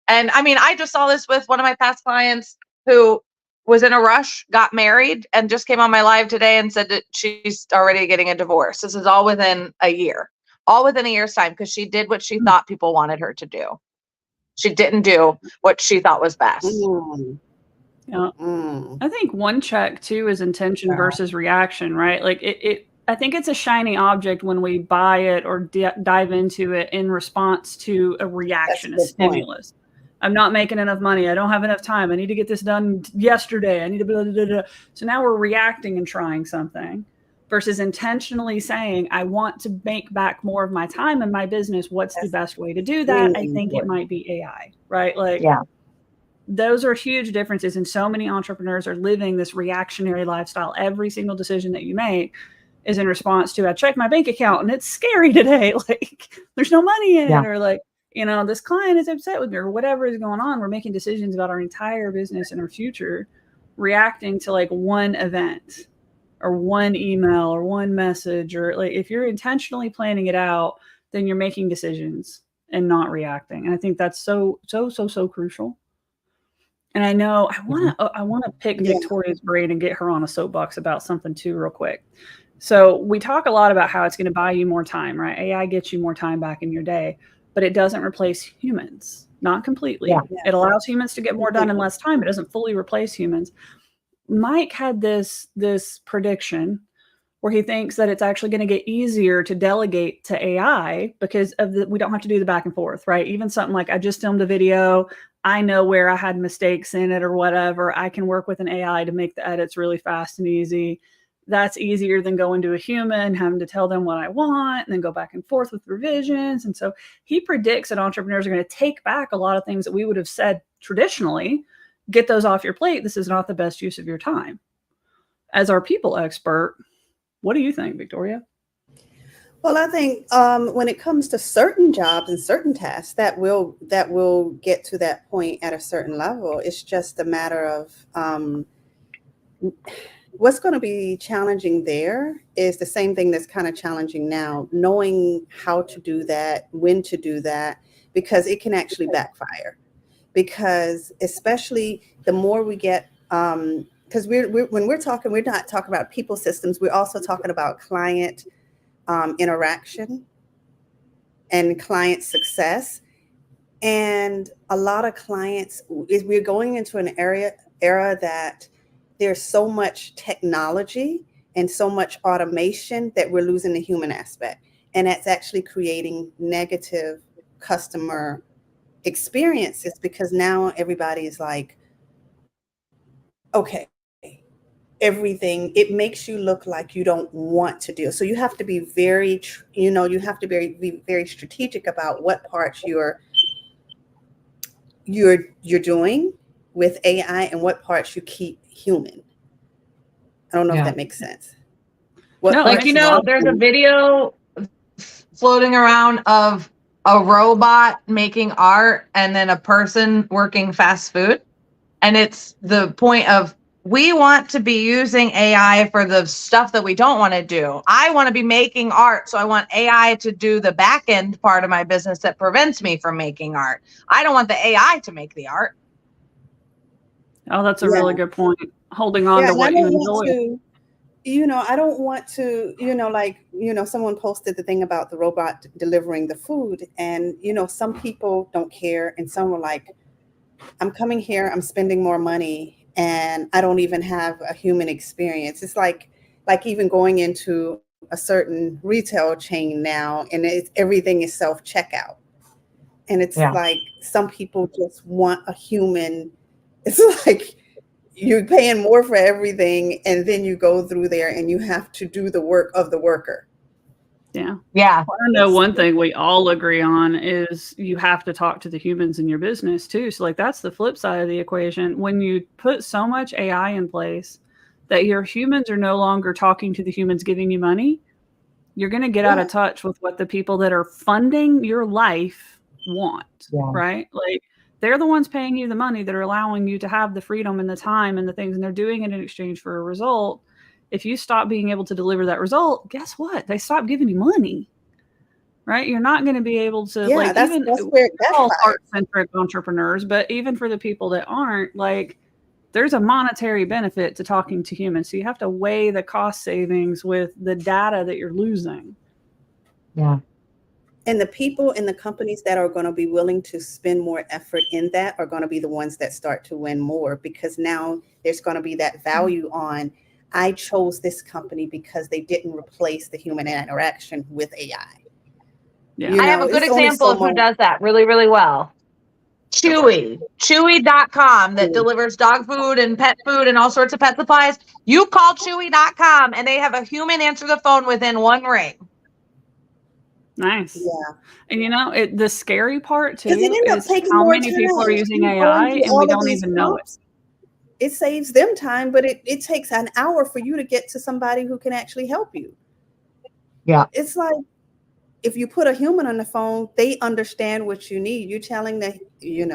And I mean, I just saw this with one of my past clients who was in a rush, got married, and just came on my live today and said that she's already getting a divorce. This is all within a year. All within a year's time, because she did what she thought people wanted her to do. She didn't do what she thought was best. Yeah. I think one check too is intention versus reaction, right? Like I think it's a shiny object when we buy it or dive into it in response to a reaction, a stimulus. I'm not making enough money. I don't have enough time. I need to get this done yesterday. I need to blah, blah, blah, blah. So now we're reacting and trying something. Versus intentionally saying, I want to make back more of my time in my business. What's the best way to do that? I think it might be AI, right? Like, those are huge differences. And so many entrepreneurs are living this reactionary lifestyle. Every single decision that you make is in response to, I checked my bank account and it's scary today. Like, there's no money in it. Or like, this client is upset with me, or whatever is going on. We're making decisions about our entire business and our future, reacting to like one event or one email or one message. Or like, if you're intentionally planning it out, then you're making decisions and not reacting. And I think that's so crucial. And I know I want to pick Victoria's brain and get her on a soapbox about something too real quick. So we talk a lot about how it's going to buy you more time, right? AI gets you more time back in your day, but it doesn't replace humans, not completely. It allows humans to get more done in less time. It doesn't fully replace humans. Mike had this prediction where he thinks that it's actually going to get easier to delegate to AI because we don't have to do the back and forth, right? Even something like, I just filmed a video, I know where I had mistakes in it or whatever. I can work with an AI to make the edits really fast and easy. That's easier than going to a human, having to tell them what I want and then go back and forth with revisions. And so he predicts that entrepreneurs are going to take back a lot of things that we would have said traditionally. Get those off your plate. This is not the best use of your time. As our people expert, what do you think, Victoria? Well, I think when it comes to certain jobs and certain tasks, that will get to that point at a certain level. It's just a matter of what's going to be challenging there is the same thing that's kind of challenging now, knowing how to do that, when to do that, because it can actually backfire. Because especially the more we get, because when we're talking, we're not talking about people systems, we're also talking about client interaction and client success. And a lot of clients, we're going into an era that there's so much technology and so much automation that we're losing the human aspect. And that's actually creating negative customer experiences, because now everybody is like, okay, everything, it makes you look like you don't want to do. So you have to be very, you have to be very strategic about what parts you're doing with AI and what parts you keep human. I don't know if that makes sense. No, Like, you know, there's a video floating around of a robot making art and then a person working fast food. And it's the point of, we want to be using AI for the stuff that we don't want to do. I want to be making art, so I want AI to do the back end part of my business that prevents me from making art. I don't want the AI to make the art. Oh, that's a really good point. Holding on to what you enjoy. I don't want to, someone posted the thing about the robot delivering the food, and, some people don't care. And some were like, I'm coming here, I'm spending more money, and I don't even have a human experience. It's like even going into a certain retail chain now, and everything is self-checkout. And it's like, some people just want a human. It's like, you're paying more for everything, and then you go through there and you have to do the work of the worker. Yeah. Yeah. Well, I know one thing we all agree on is you have to talk to the humans in your business too. So like, that's the flip side of the equation. When you put so much AI in place that your humans are no longer talking to the humans giving you money, you're going to get out of touch with what the people that are funding your life want, right? Like, they're the ones paying you the money that are allowing you to have the freedom and the time and the things, and they're doing it in exchange for a result. If you stop being able to deliver that result, guess what? They stop giving you money, right? You're not going to be able to, like, that's where we're all art-centric entrepreneurs, but even for the people that aren't, like, there's a monetary benefit to talking to humans. So you have to weigh the cost savings with the data that you're losing. Yeah. And the people in the companies that are going to be willing to spend more effort in that are going to be the ones that start to win more, because now there's going to be that value on, I chose this company because they didn't replace the human interaction with AI. Yeah. I have a good example of who does that really, really well. Chewy.com, that delivers dog food and pet food and all sorts of pet supplies. You call Chewy.com and they have a human answer the phone within one ring. Nice. Yeah. And the scary part too is how many people are using AI and we don't even know it. It saves them time, but it takes an hour for you to get to somebody who can actually help you. Yeah. It's like, if you put a human on the phone, they understand what you need. You're telling them, and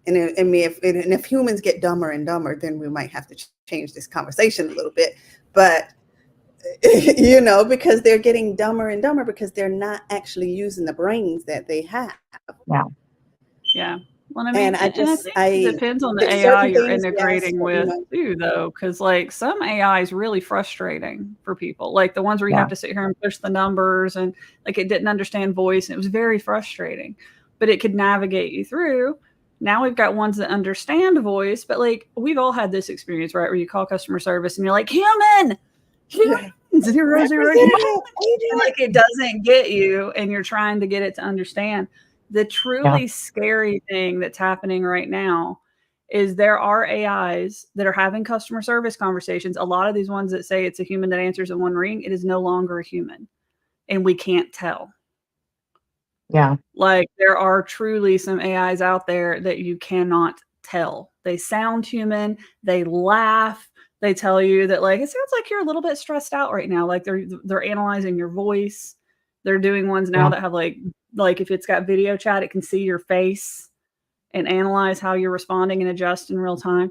if humans get dumber and dumber, then we might have to change this conversation a little bit. But, because they're getting dumber and dumber because they're not actually using the brains that they have. Yeah. Yeah. Well, I mean, and I think it depends on the AI you're integrating with too, though, because like some AI is really frustrating for people, like the ones where you have to sit here and push the numbers, and like it didn't understand voice, and it was very frustrating, but it could navigate you through. Now we've got ones that understand voice, but like we've all had this experience, right, where you call customer service and you're like, humans, 0, 0, 0, and like it doesn't get you, and you're trying to get it to understand. The truly scary thing that's happening right now is there are AIs that are having customer service conversations. A lot of these ones that say it's a human that answers in one ring, it is no longer a human, and we can't tell. Yeah. Like, there are truly some AIs out there that you cannot tell. They sound human. They laugh. They tell you that, like, it sounds like you're a little bit stressed out right now. Like they're analyzing your voice. They're doing ones now that have like if it's got video chat, it can see your face and analyze how you're responding and adjust in real time.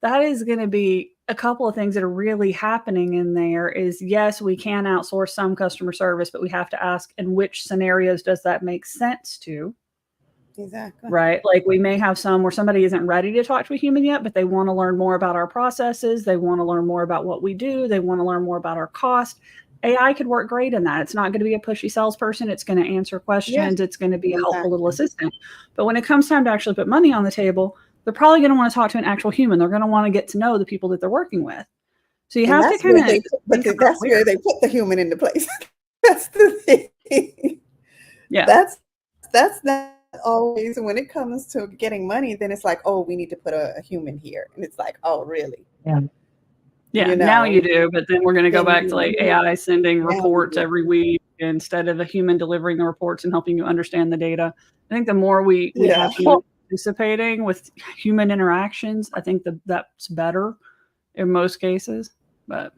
that is going to be a couple of things that are really happening in there is, yes, we can outsource some customer service, but we have to ask in which scenarios does that make sense to? Exactly. Right. Like we may have some where somebody isn't ready to talk to a human yet, but they want to learn more about our processes. They want to learn more about what we do. They want to learn more about our cost. AI could work great in that. It's not going to be a pushy salesperson. It's going to answer questions. It's going to be a helpful little assistant. But when it comes time to actually put money on the table, they're probably going to want to talk to an actual human. They're going to want to get to know the people that they're working with. So you have to kind of, that's where they put the human into place. That's the thing. Yeah. That's not always, when it comes to getting money, then it's like, oh, we need to put a human here. And it's like, oh, really? Yeah. Yeah, now you do, but then we're going to go back to like AI sending reports every week instead of a human delivering the reports and helping you understand the data. I think the more we have humans participating with human interactions, I think that's better in most cases. But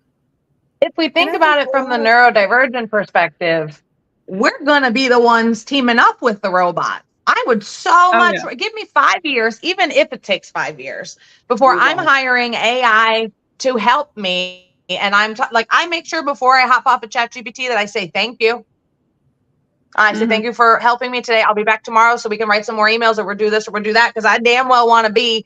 if we think about it from the neurodivergent perspective, we're going to be the ones teaming up with the robot. I would give me 5 years, even if it takes 5 years, before I'm hiring AI to help me. And I make sure before I hop off of ChatGPT that I say, thank you. I say, thank you for helping me today. I'll be back tomorrow so we can write some more emails, or we'll do this or we'll do that. Cause I damn well want to be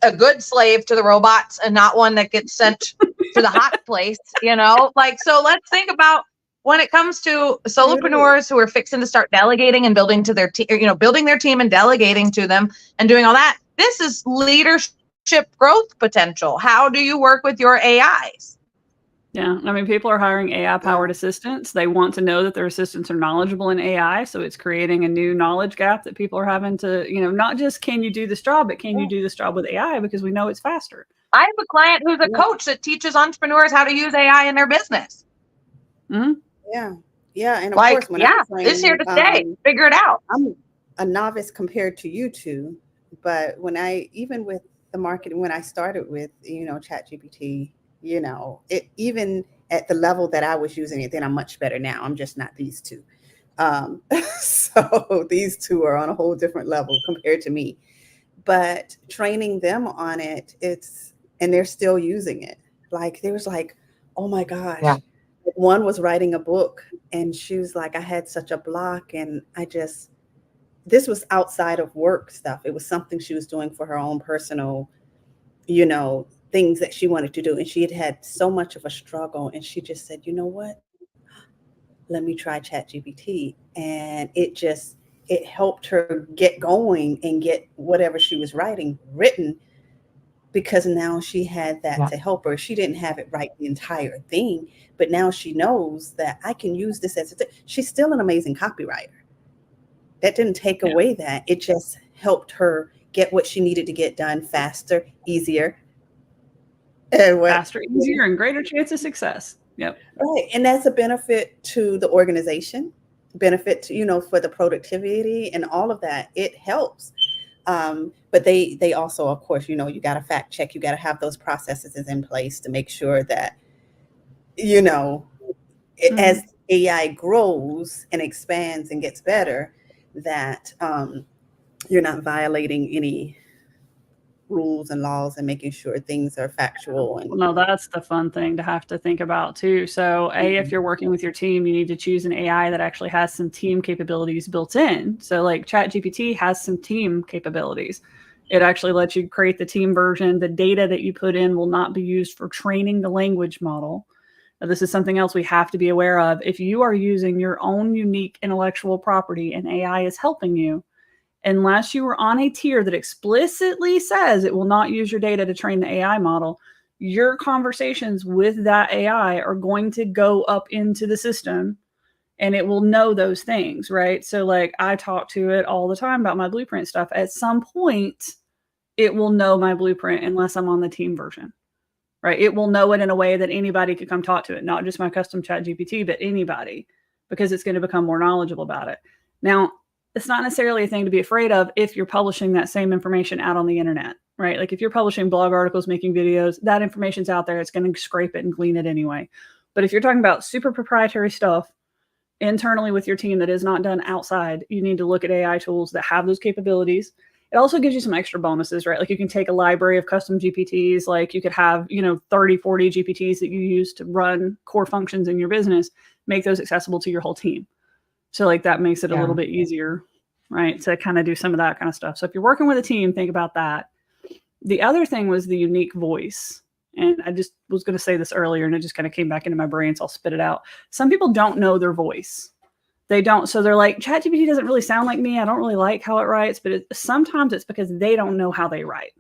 a good slave to the robots and not one that gets sent to the hot place, so let's think about when it comes to solopreneurs who are fixing to start delegating and building to their team, building their team and delegating to them and doing all that. This is leadership growth potential. How do you work with your AIs? Yeah. I mean, people are hiring AI powered assistants. They want to know that their assistants are knowledgeable in AI. So it's creating a new knowledge gap that people are having to, not just can you do this job, but can you do this job with AI, because we know it's faster. I have a client who's a coach that teaches entrepreneurs how to use AI in their business. Mm-hmm. Yeah. And of course, when it's here to stay. Figure it out. I'm a novice compared to you two, but even with the marketing, when I started with, ChatGPT, it even at the level that I was using it, then I'm much better now. I'm just not these two. So these two are on a whole different level compared to me. But training them on it, and they're still using it. Like there was like, oh my gosh. Yeah. One was writing a book and she was like, I had such a block, and this was outside of work stuff. It was something she was doing for her own personal, things that she wanted to do. And she had so much of a struggle, and she just said, you know what, let me try ChatGPT. And it helped her get going and get whatever she was writing written, because now she had that to help her. She didn't have it write the entire thing, but now she knows that I can use this she's still an amazing copywriter. That didn't take away that. It just helped her get what she needed to get done faster, easier. Faster, easier, and greater chance of success. Yep. Right. And that's a benefit to the organization, benefit to, for the productivity and all of that. It helps. But they also, of course, you got to fact check. You got to have those processes in place to make sure that, as AI grows and expands and gets better, that you're not violating any rules and laws, and making sure things are factual. And no, that's the fun thing to have to think about too. So if you're working with your team, you need to choose an AI that actually has some team capabilities built in. So like ChatGPT has some team capabilities. It actually lets you create the team version. The data that you put in will not be used for training the language model. Now, this is something else we have to be aware of. If you are using your own unique intellectual property and AI is helping you, unless you are on a tier that explicitly says it will not use your data to train the AI model, your conversations with that AI are going to go up into the system and it will know those things, right? So like I talk to it all the time about my blueprint stuff. At some point, it will know my blueprint unless I'm on the team version, right? It will know it in a way that anybody could come talk to it, not just my custom ChatGPT, but anybody, because it's going to become more knowledgeable about it. Now, it's not necessarily a thing to be afraid of if you're publishing that same information out on the internet, right? Like if you're publishing blog articles, making videos, that information's out there. It's going to scrape it and glean it anyway. But if you're talking about super proprietary stuff internally with your team that is not done outside, you need to look at AI tools that have those capabilities. It also gives you some extra bonuses, right? Like you can take a library of custom GPTs, like you could have, 30, 40 GPTs that you use to run core functions in your business, make those accessible to your whole team. So like that makes it a little bit easier, right? To kind of do some of that kind of stuff. So if you're working with a team, think about that. The other thing was the unique voice. And I just was going to say this earlier and it just kind of came back into my brain. So I'll spit it out. Some people don't know their voice. They don't. So they're like, ChatGPT doesn't really sound like me. I don't really like how it writes, but sometimes it's because they don't know how they write.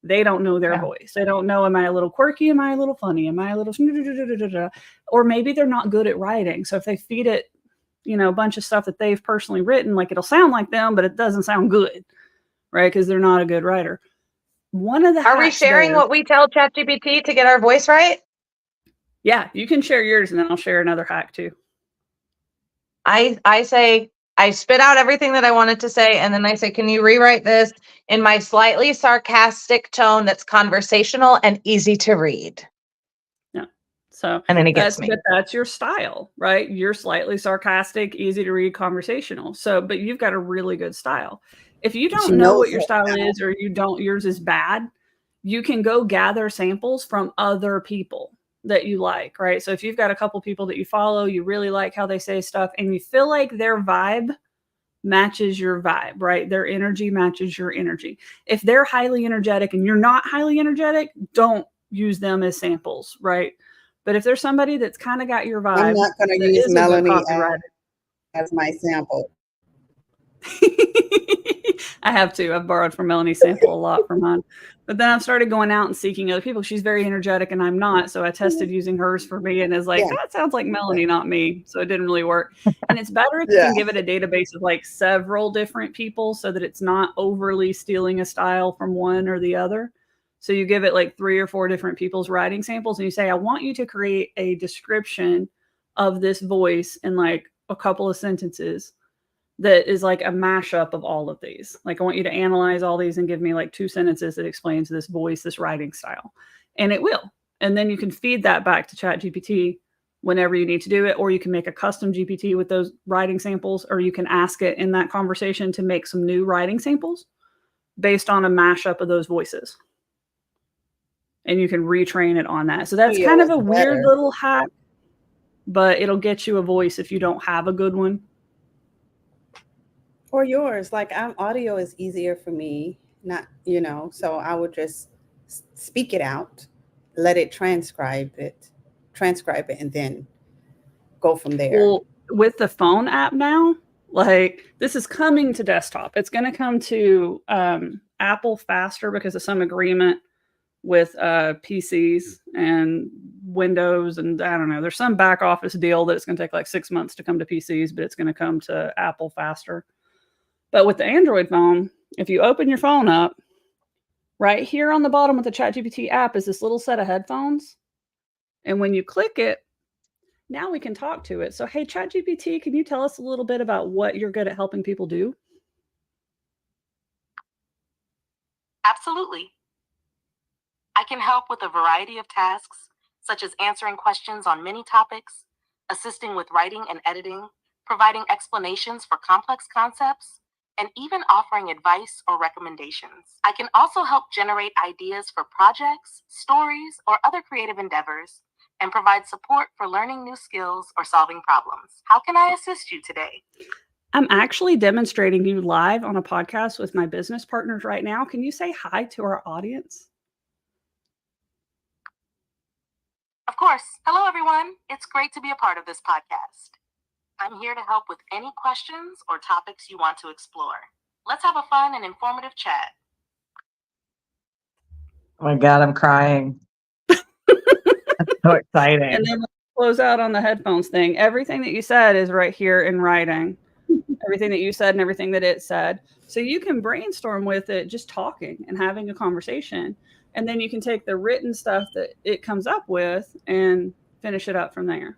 They don't know their voice. They don't know, am I a little quirky? Am I a little funny? Am I a little, or maybe they're not good at writing. So if they feed it, a bunch of stuff that they've personally written, like it'll sound like them, but it doesn't sound good, right? Because they're not a good writer. One of the Are we sharing what we tell ChatGPT to get our voice right? Yeah, you can share yours and then I'll share another hack too. I say, I spit out everything that I wanted to say, and then I say, can you rewrite this in my slightly sarcastic tone that's conversational and easy to read? Yeah. So and then he gets me. That's your style, right? You're slightly sarcastic, easy to read, conversational. So, but you've got a really good style. If you don't know what your style is, or yours is bad, you can go gather samples from other people that you like, right? So if you've got a couple people that you follow, you really like how they say stuff, and you feel like their vibe matches your vibe, right? Their energy matches your energy. If they're highly energetic and you're not highly energetic, don't use them as samples, right? But if there's somebody that's kind of got your vibe, I'm not going to use Melanie as my sample. I have to. I've borrowed from Melanie's sample a lot for mine. But then I've started going out and seeking other people. She's very energetic and I'm not. So I tested using hers for me and is like, that sounds like Melanie, not me. So it didn't really work. And it's better if you can give it a database of like several different people so that it's not overly stealing a style from one or the other. So you give it like 3 or 4 different people's writing samples and you say, I want you to create a description of this voice in like a couple of sentences that is like a mashup of all of these. Like I want you to analyze all these and give me like 2 sentences that explains this voice, this writing style. And it will. And then you can feed that back to ChatGPT whenever you need to do it, or you can make a custom GPT with those writing samples, or you can ask it in that conversation to make some new writing samples based on a mashup of those voices. And you can retrain it on that. So that's kind of a weird little hack, but it'll get you a voice if you don't have a good one. Or yours, like audio is easier for me, not, so I would just speak it out, let it transcribe it, and then go from there. Well, with the phone app now, like this is coming to desktop. It's going to come to Apple faster because of some agreement with PCs and Windows. And I don't know, there's some back office deal that it's going to take like 6 months to come to PCs, but it's going to come to Apple faster. But with the Android phone, if you open your phone up, right here on the bottom with the ChatGPT app is this little set of headphones. And when you click it, now we can talk to it. So, hey, ChatGPT, can you tell us a little bit about what you're good at helping people do? Absolutely. I can help with a variety of tasks, such as answering questions on many topics, assisting with writing and editing, providing explanations for complex concepts, and even offering advice or recommendations. I can also help generate ideas for projects, stories, or other creative endeavors, and provide support for learning new skills or solving problems. How can I assist you today? I'm actually demonstrating you live on a podcast with my business partners right now. Can you say hi to our audience? Of course. Hello, everyone. It's great to be a part of this podcast. I'm here to help with any questions or topics you want to explore. Let's have a fun and informative chat. Oh my God, I'm crying. That's so exciting. And then we'll close out on the headphones thing. Everything that you said is right here in writing. Everything that you said and everything that it said. So you can brainstorm with it just talking and having a conversation. And then you can take the written stuff that it comes up with and finish it up from there.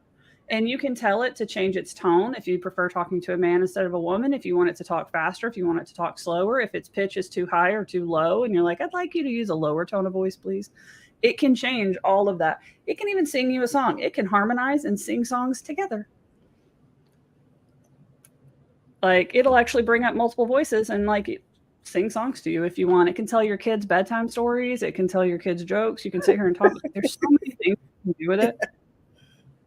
And you can tell it to change its tone if you prefer talking to a man instead of a woman, if you want it to talk faster, if you want it to talk slower, if its pitch is too high or too low, and you're like, I'd like you to use a lower tone of voice, please. It can change all of that. It can even sing you a song. It can harmonize and sing songs together. Like it'll actually bring up multiple voices and like sing songs to you if you want. It can tell your kids bedtime stories. It can tell your kids jokes. You can sit here and talk. There's so many things you can do with it.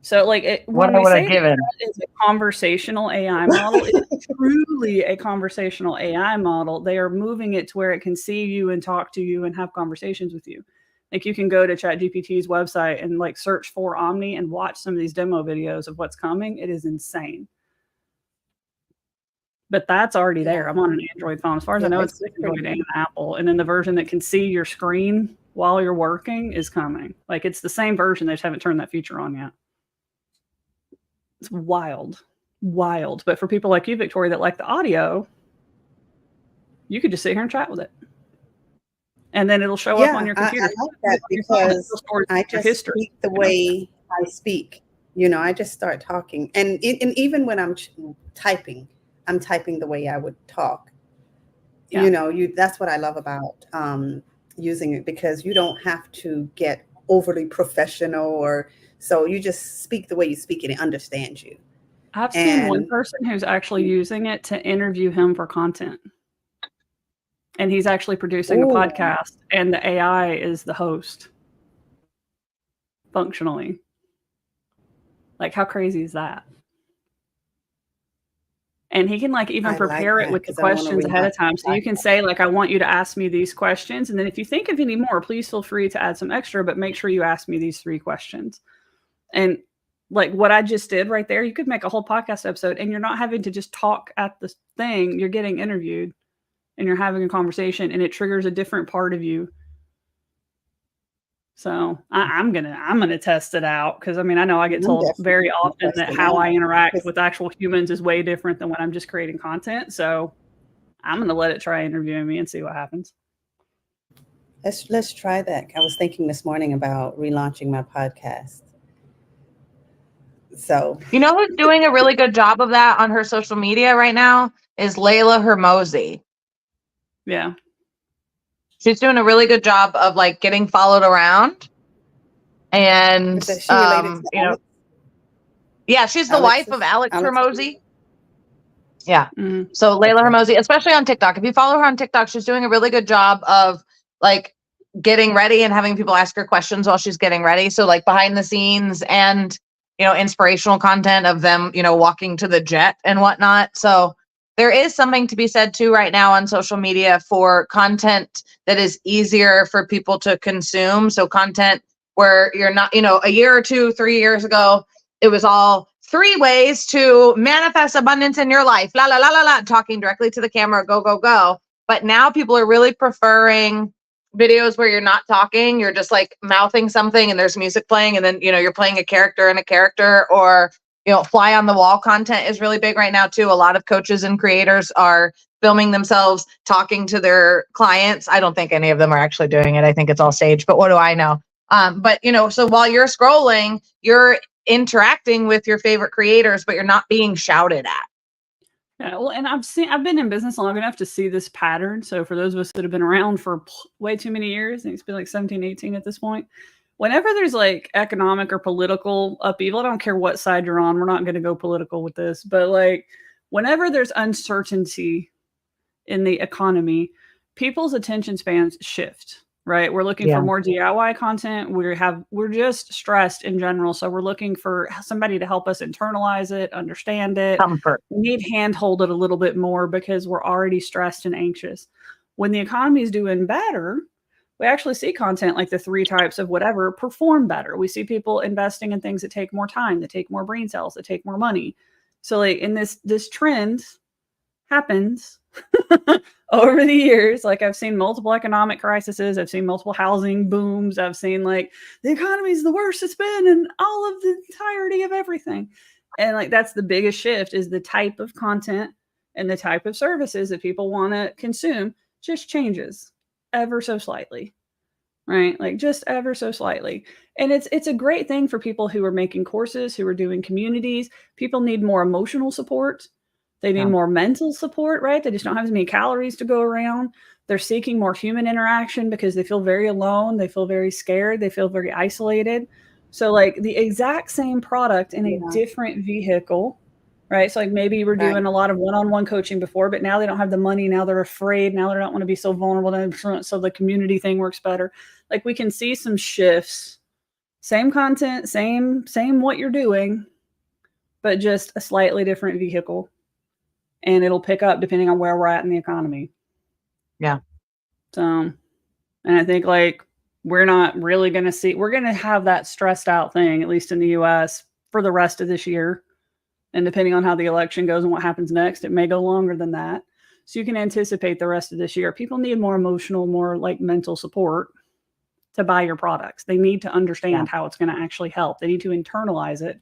So like What when I we would have say given. that is a conversational AI model, it's truly a conversational AI model. They are moving it to where it can see you and talk to you and have conversations with you. Like you can go to ChatGPT's website and like search for Omni and watch some of these demo videos of what's coming. It is insane. But that's already there. I'm on an Android phone. As far as I know, it's Android and Apple. And then the version that can see your screen while you're working is coming. Like it's the same version. They just haven't turned that feature on yet. It's wild. But for people like you, Victoria, that like the audio, you could just sit here and chat with it. And then it'll show up on your computer. I like that because I just speak the way I speak. You know, I just start talking. And even when I'm typing the way I would talk. Yeah. You know, that's what I love about using it, because you don't have to get overly professional, or so you just speak the way you speak and it understands you. I've seen one person who's actually using it to interview him for content. And he's actually producing a podcast, and the AI is the host functionally. Like, how crazy is that? And he can like even prepare it with the questions ahead of time. So you can say like, I want you to ask me these questions. And then if you think of any more, please feel free to add some extra, but make sure you ask me these 3 questions. And like what I just did right there, you could make a whole podcast episode, and you're not having to just talk at the thing. You're getting interviewed and you're having a conversation, and it triggers a different part of you. So I'm gonna test it out, because I mean, I know I get told very often that how I interact with actual humans is way different than when I'm just creating content. So I'm gonna let it try interviewing me and see what happens. Let's try that. I was thinking this morning about relaunching my podcast. So you know who's doing a really good job of that on her social media right now is Layla Hermosi. Yeah. She's doing a really good job of like getting followed around. And is she related to you know, yeah, she's the wife of Alex Hermosi. Yeah. Mm-hmm. So Layla Hermosi, especially on TikTok. If you follow her on TikTok, she's doing a really good job of like getting ready and having people ask her questions while she's getting ready. So like behind the scenes and, you know, inspirational content of them, you know, walking to the jet and whatnot. So there is something to be said too right now on social media for content that is easier for people to consume. So content where you're not, you know, a year or 2, 3 years ago, it was all 3 ways to manifest abundance in your life, la, la, la, la, la, talking directly to the camera, go, go, go. But now people are really preferring videos where you're not talking, you're just like mouthing something and there's music playing, and then, you know, you're playing a character in a character, or, you know, fly on the wall content is really big right now too. A lot of coaches and creators are filming themselves talking to their clients. I don't think any of them are actually doing it. I think it's all staged, but what do I know? But you know, so while you're scrolling, you're interacting with your favorite creators, but you're not being shouted at. Yeah, well, and I've been in business long enough to see this pattern. So for those of us that have been around for way too many years, and it's been like 17, 18 at this point, whenever there's like economic or political upheaval, I don't care what side you're on, we're not going to go political with this, but like whenever there's uncertainty in the economy, people's attention spans shift. Right. We're looking for more DIY content. We're just stressed in general. So we're looking for somebody to help us internalize it, understand it. Comfort. We need handhold it a little bit more because we're already stressed and anxious. When the economy is doing better, we actually see content like the 3 types of whatever perform better. We see people investing in things that take more time, that take more brain cells, that take more money. So like in this trend happens over the years. Like I've seen multiple economic crises. I've seen multiple housing booms. I've seen like the economy is the worst it's been in all of the entirety of everything. And like, that's the biggest shift, is the type of content and the type of services that people want to consume just changes ever so slightly. Right. Like just ever so slightly. And it's a great thing for people who are making courses, who are doing communities. People need more emotional support. They need more mental support, right? They just don't have as many calories to go around. They're seeking more human interaction because they feel very alone. They feel very scared. They feel very isolated. So like the exact same product in a different vehicle right? So like maybe we're Right. doing a lot of one-on-one coaching before, but now they don't have the money. Now they're afraid. Now they don't want to be so vulnerable. So the community thing works better. Like we can see some shifts, same content, same what you're doing, but just a slightly different vehicle. And it'll pick up depending on where we're at in the economy. Yeah. So, and I think like we're not really going to see, we're going to have that stressed out thing, at least in the US, for the rest of this year. And depending on how the election goes and what happens next, it may go longer than that. So you can anticipate the rest of this year. People need more emotional, more like mental support to buy your products. They need to understand how it's going to actually help. They need to internalize it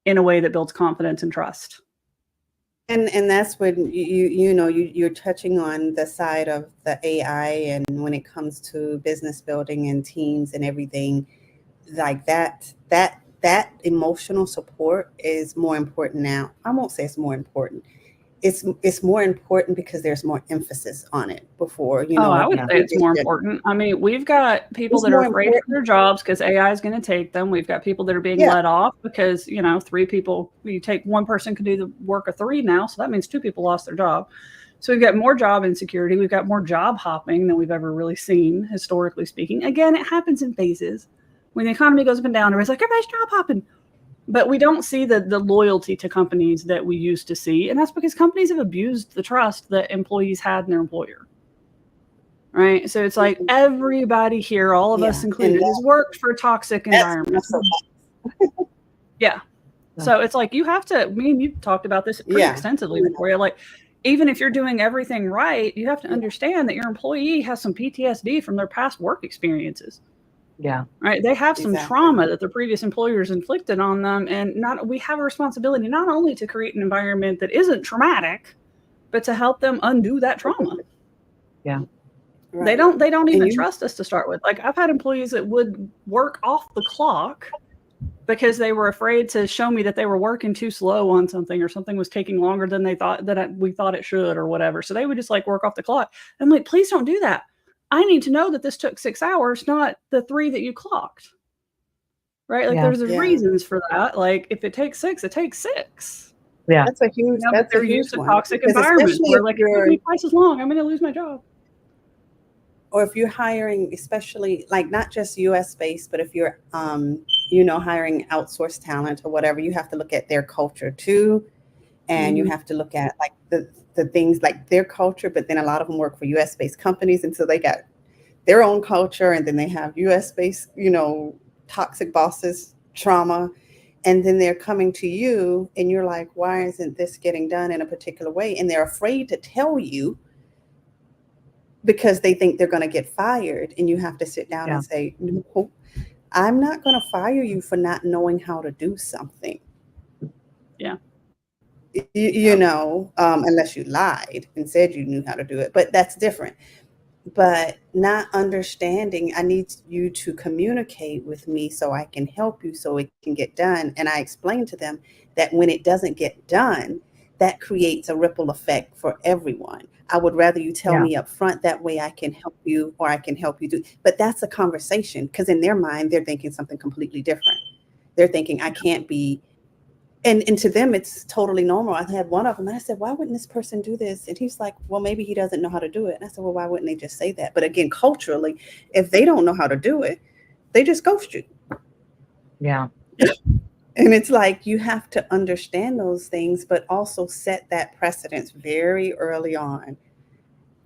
in a way that builds confidence and trust. And that's when you're touching on the side of the AI, and when it comes to business building and teams and everything like that emotional support is more important now. I won't say it's more important. It's more important because there's more emphasis on it before, I would say it's more important. I mean, we've got people that are afraid of their jobs because AI is going to take them. We've got people that are being let off because, three people, you take one person can do the work of three now. So that means two people lost their job. So we've got more job insecurity. We've got more job hopping than we've ever really seen, historically speaking. Again, it happens in phases. When the economy goes up and down, everybody's like, everybody's job hopping. But we don't see the loyalty to companies that we used to see. And that's because companies have abused the trust that employees had in their employer. Right? So it's like everybody here, all of us included, has worked for toxic environments. Yeah. So it's like you have to, me and you talked about this pretty extensively before. Like, even if you're doing everything right, you have to understand that your employee has some PTSD from their past work experiences. Yeah. Right. They have some trauma that their previous employers inflicted on them. And we have a responsibility not only to create an environment that isn't traumatic, but to help them undo that trauma. Yeah. Right. They don't even trust us to start with. Like I've had employees that would work off the clock because they were afraid to show me that they were working too slow on something, or something was taking longer than they thought we thought it should, or whatever. So they would just like work off the clock. I'm like, please don't do that. I need to know that this took 6 hours, not the 3 that you clocked. Right? Like there's reasons for that. Like if it takes 6, it takes 6. Yeah. That's a huge, that's they're a huge used to one. toxic environments where like, if it takes me twice as long, I'm going to lose my job. Or if you're hiring, especially like not just US based, but if you're, hiring outsourced talent or whatever, you have to look at their culture too. And you have to look at like the things like their culture, but then a lot of them work for US based companies. And so they got their own culture, and then they have US based, toxic bosses, trauma. And then they're coming to you and you're like, why isn't this getting done in a particular way? And they're afraid to tell you because they think they're going to get fired. And you have to sit down and say, no, I'm not going to fire you for not knowing how to do something. Yeah. Unless you lied and said you knew how to do it, but that's different. But not understanding, I need you to communicate with me so I can help you so it can get done. And I explained to them that when it doesn't get done, that creates a ripple effect for everyone. I would rather you tell me up front, that way I can help you, or I can help you do. But that's a conversation, because in their mind, they're thinking something completely different. They're thinking I can't be. And to them, it's totally normal. I had one of them, and I said, why wouldn't this person do this? And he's like, well, maybe he doesn't know how to do it. And I said, well, why wouldn't they just say that? But again, culturally, if they don't know how to do it, they just ghost you. Yeah. And it's like, you have to understand those things, but also set that precedence very early on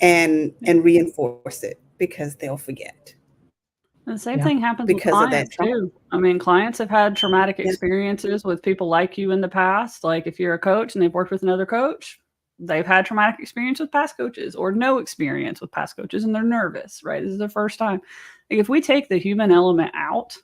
and reinforce it, because they'll forget. The same thing happens with clients too. I mean, clients have had traumatic experiences with people like you in the past. Like if you're a coach and they've worked with another coach, they've had traumatic experience with past coaches, or no experience with past coaches, and they're nervous, right? This is their first time. Like if we take the human element out,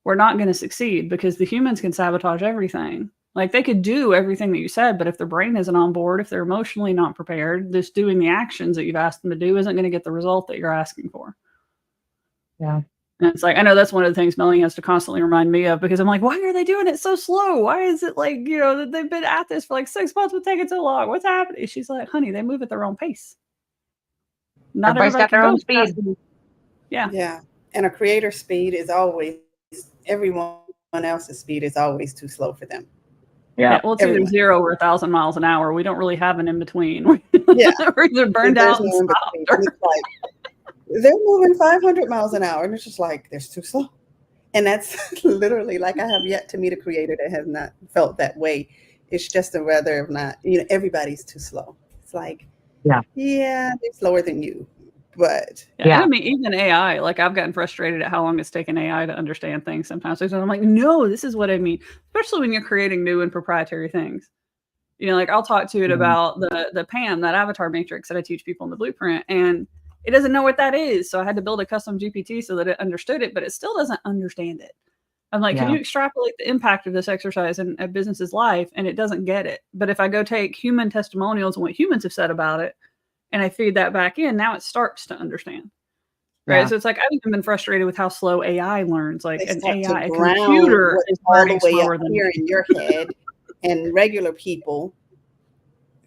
we're not going to succeed, because the humans can sabotage everything. Like they could do everything that you said, but if their brain isn't on board, if they're emotionally not prepared, just doing the actions that you've asked them to do isn't going to get the result that you're asking for. Yeah. And it's like, I know that's one of the things Melanie has to constantly remind me of, because I'm like, why are they doing it so slow? Why is it like, that they've been at this for like 6 months, what's taking so long? What's happening? She's like, honey, they move at their own pace. Not everybody's got their own speed. Yeah. Yeah. And a creator's speed is always, everyone else's speed is always too slow for them. Yeah, well, it's either Everyone. 0 or 1,000 miles an hour. We don't really have an in between. Yeah. We're either burned There's out and no in stopped. between. And it's like, they're moving 500 miles an hour, and it's just like, they're too slow. And that's literally, like, I have yet to meet a creator that has not felt that way. It's just a rather of not, everybody's too slow. It's like, yeah, they're slower than you. But I mean, even AI, like, I've gotten frustrated at how long it's taken AI to understand things sometimes. So I'm like, no, this is what I mean, especially when you're creating new and proprietary things. Like, I'll talk to it about the PAM, that avatar matrix that I teach people in the blueprint, and it doesn't know what that is. So I had to build a custom GPT so that it understood it, but it still doesn't understand it. I'm like, can you extrapolate the impact of this exercise in a business's life? And it doesn't get it. But if I go take human testimonials and what humans have said about it, and I feed that back in, now it starts to understand. Right. So it's like, I've even been frustrated with how slow AI learns. Like, an AI, a computer is learning slower than here in your head. And regular people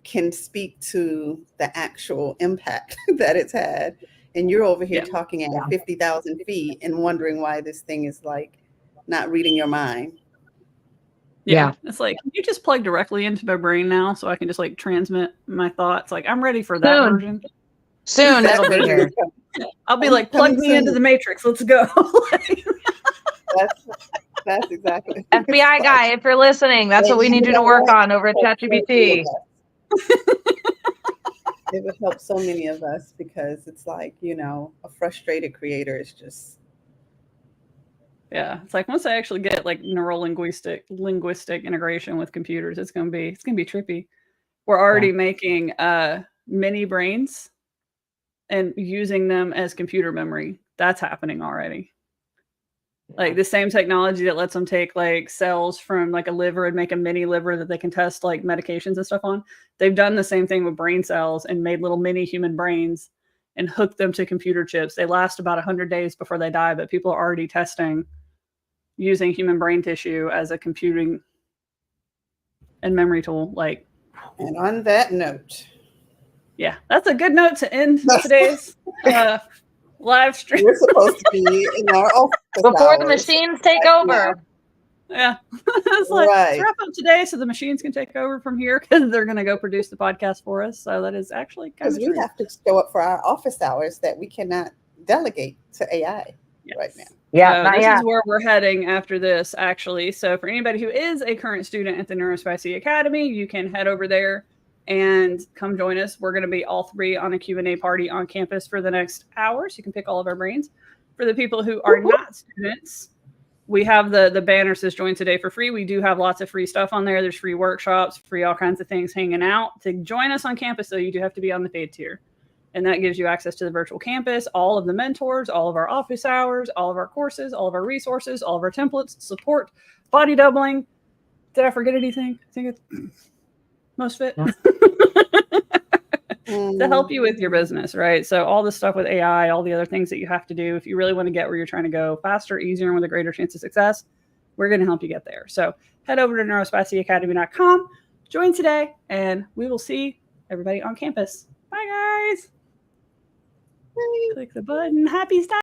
can speak to the actual impact that it's had. And you're over here talking at 50,000 feet and wondering why this thing is like not reading your mind. Yeah. It's like, can you just plug directly into my brain now so I can just like transmit my thoughts? Like, I'm ready for that version. Soon it'll be here. I'll be like, plug me into the matrix. Let's go. That's exactly. FBI guy, if you're listening, that's what we need you to work on over at ChatGPT. It would help so many of us, because it's like, a frustrated creator is just. Yeah, it's like, once I actually get like linguistic integration with computers, it's gonna be trippy. We're already making mini brains and using them as computer memory. That's happening already. Like, the same technology that lets them take like cells from like a liver and make a mini liver that they can test like medications and stuff on. They've done the same thing with brain cells and made little mini human brains and hooked them to computer chips. They last about 100 days before they die, but people are already testing using human brain tissue as a computing and memory tool. Like, and on that note, that's a good note to end today's live stream. We're supposed to be in our office before the machines take over. Yeah. It's like, let's wrap up today so the machines can take over from here, because they're going to go produce the podcast for us. So that is actually kind of true. We have to show up for our office hours that we cannot delegate to AI right now. Yeah, so this is where we're heading after this, actually. So for anybody who is a current student at the Neuro-Spicy Academy, you can head over there and come join us. We're going to be all three on a Q&A party on campus for the next hour, so you can pick all of our brains. For the people who are not students, we have the banner says join today for free. We do have lots of free stuff on there. There's free workshops, free all kinds of things hanging out. To join us on campus, though, you do have to be on the paid tier. And that gives you access to the virtual campus, all of the mentors, all of our office hours, all of our courses, all of our resources, all of our templates, support, body doubling. Did I forget anything? I think it's most fit. To help you with your business, right? So all this stuff with AI, all the other things that you have to do, if you really want to get where you're trying to go faster, easier, and with a greater chance of success, we're going to help you get there. So head over to neurospicyacademy.com, join today, and we will see everybody on campus. Bye, guys. Click the button. Happy stuff.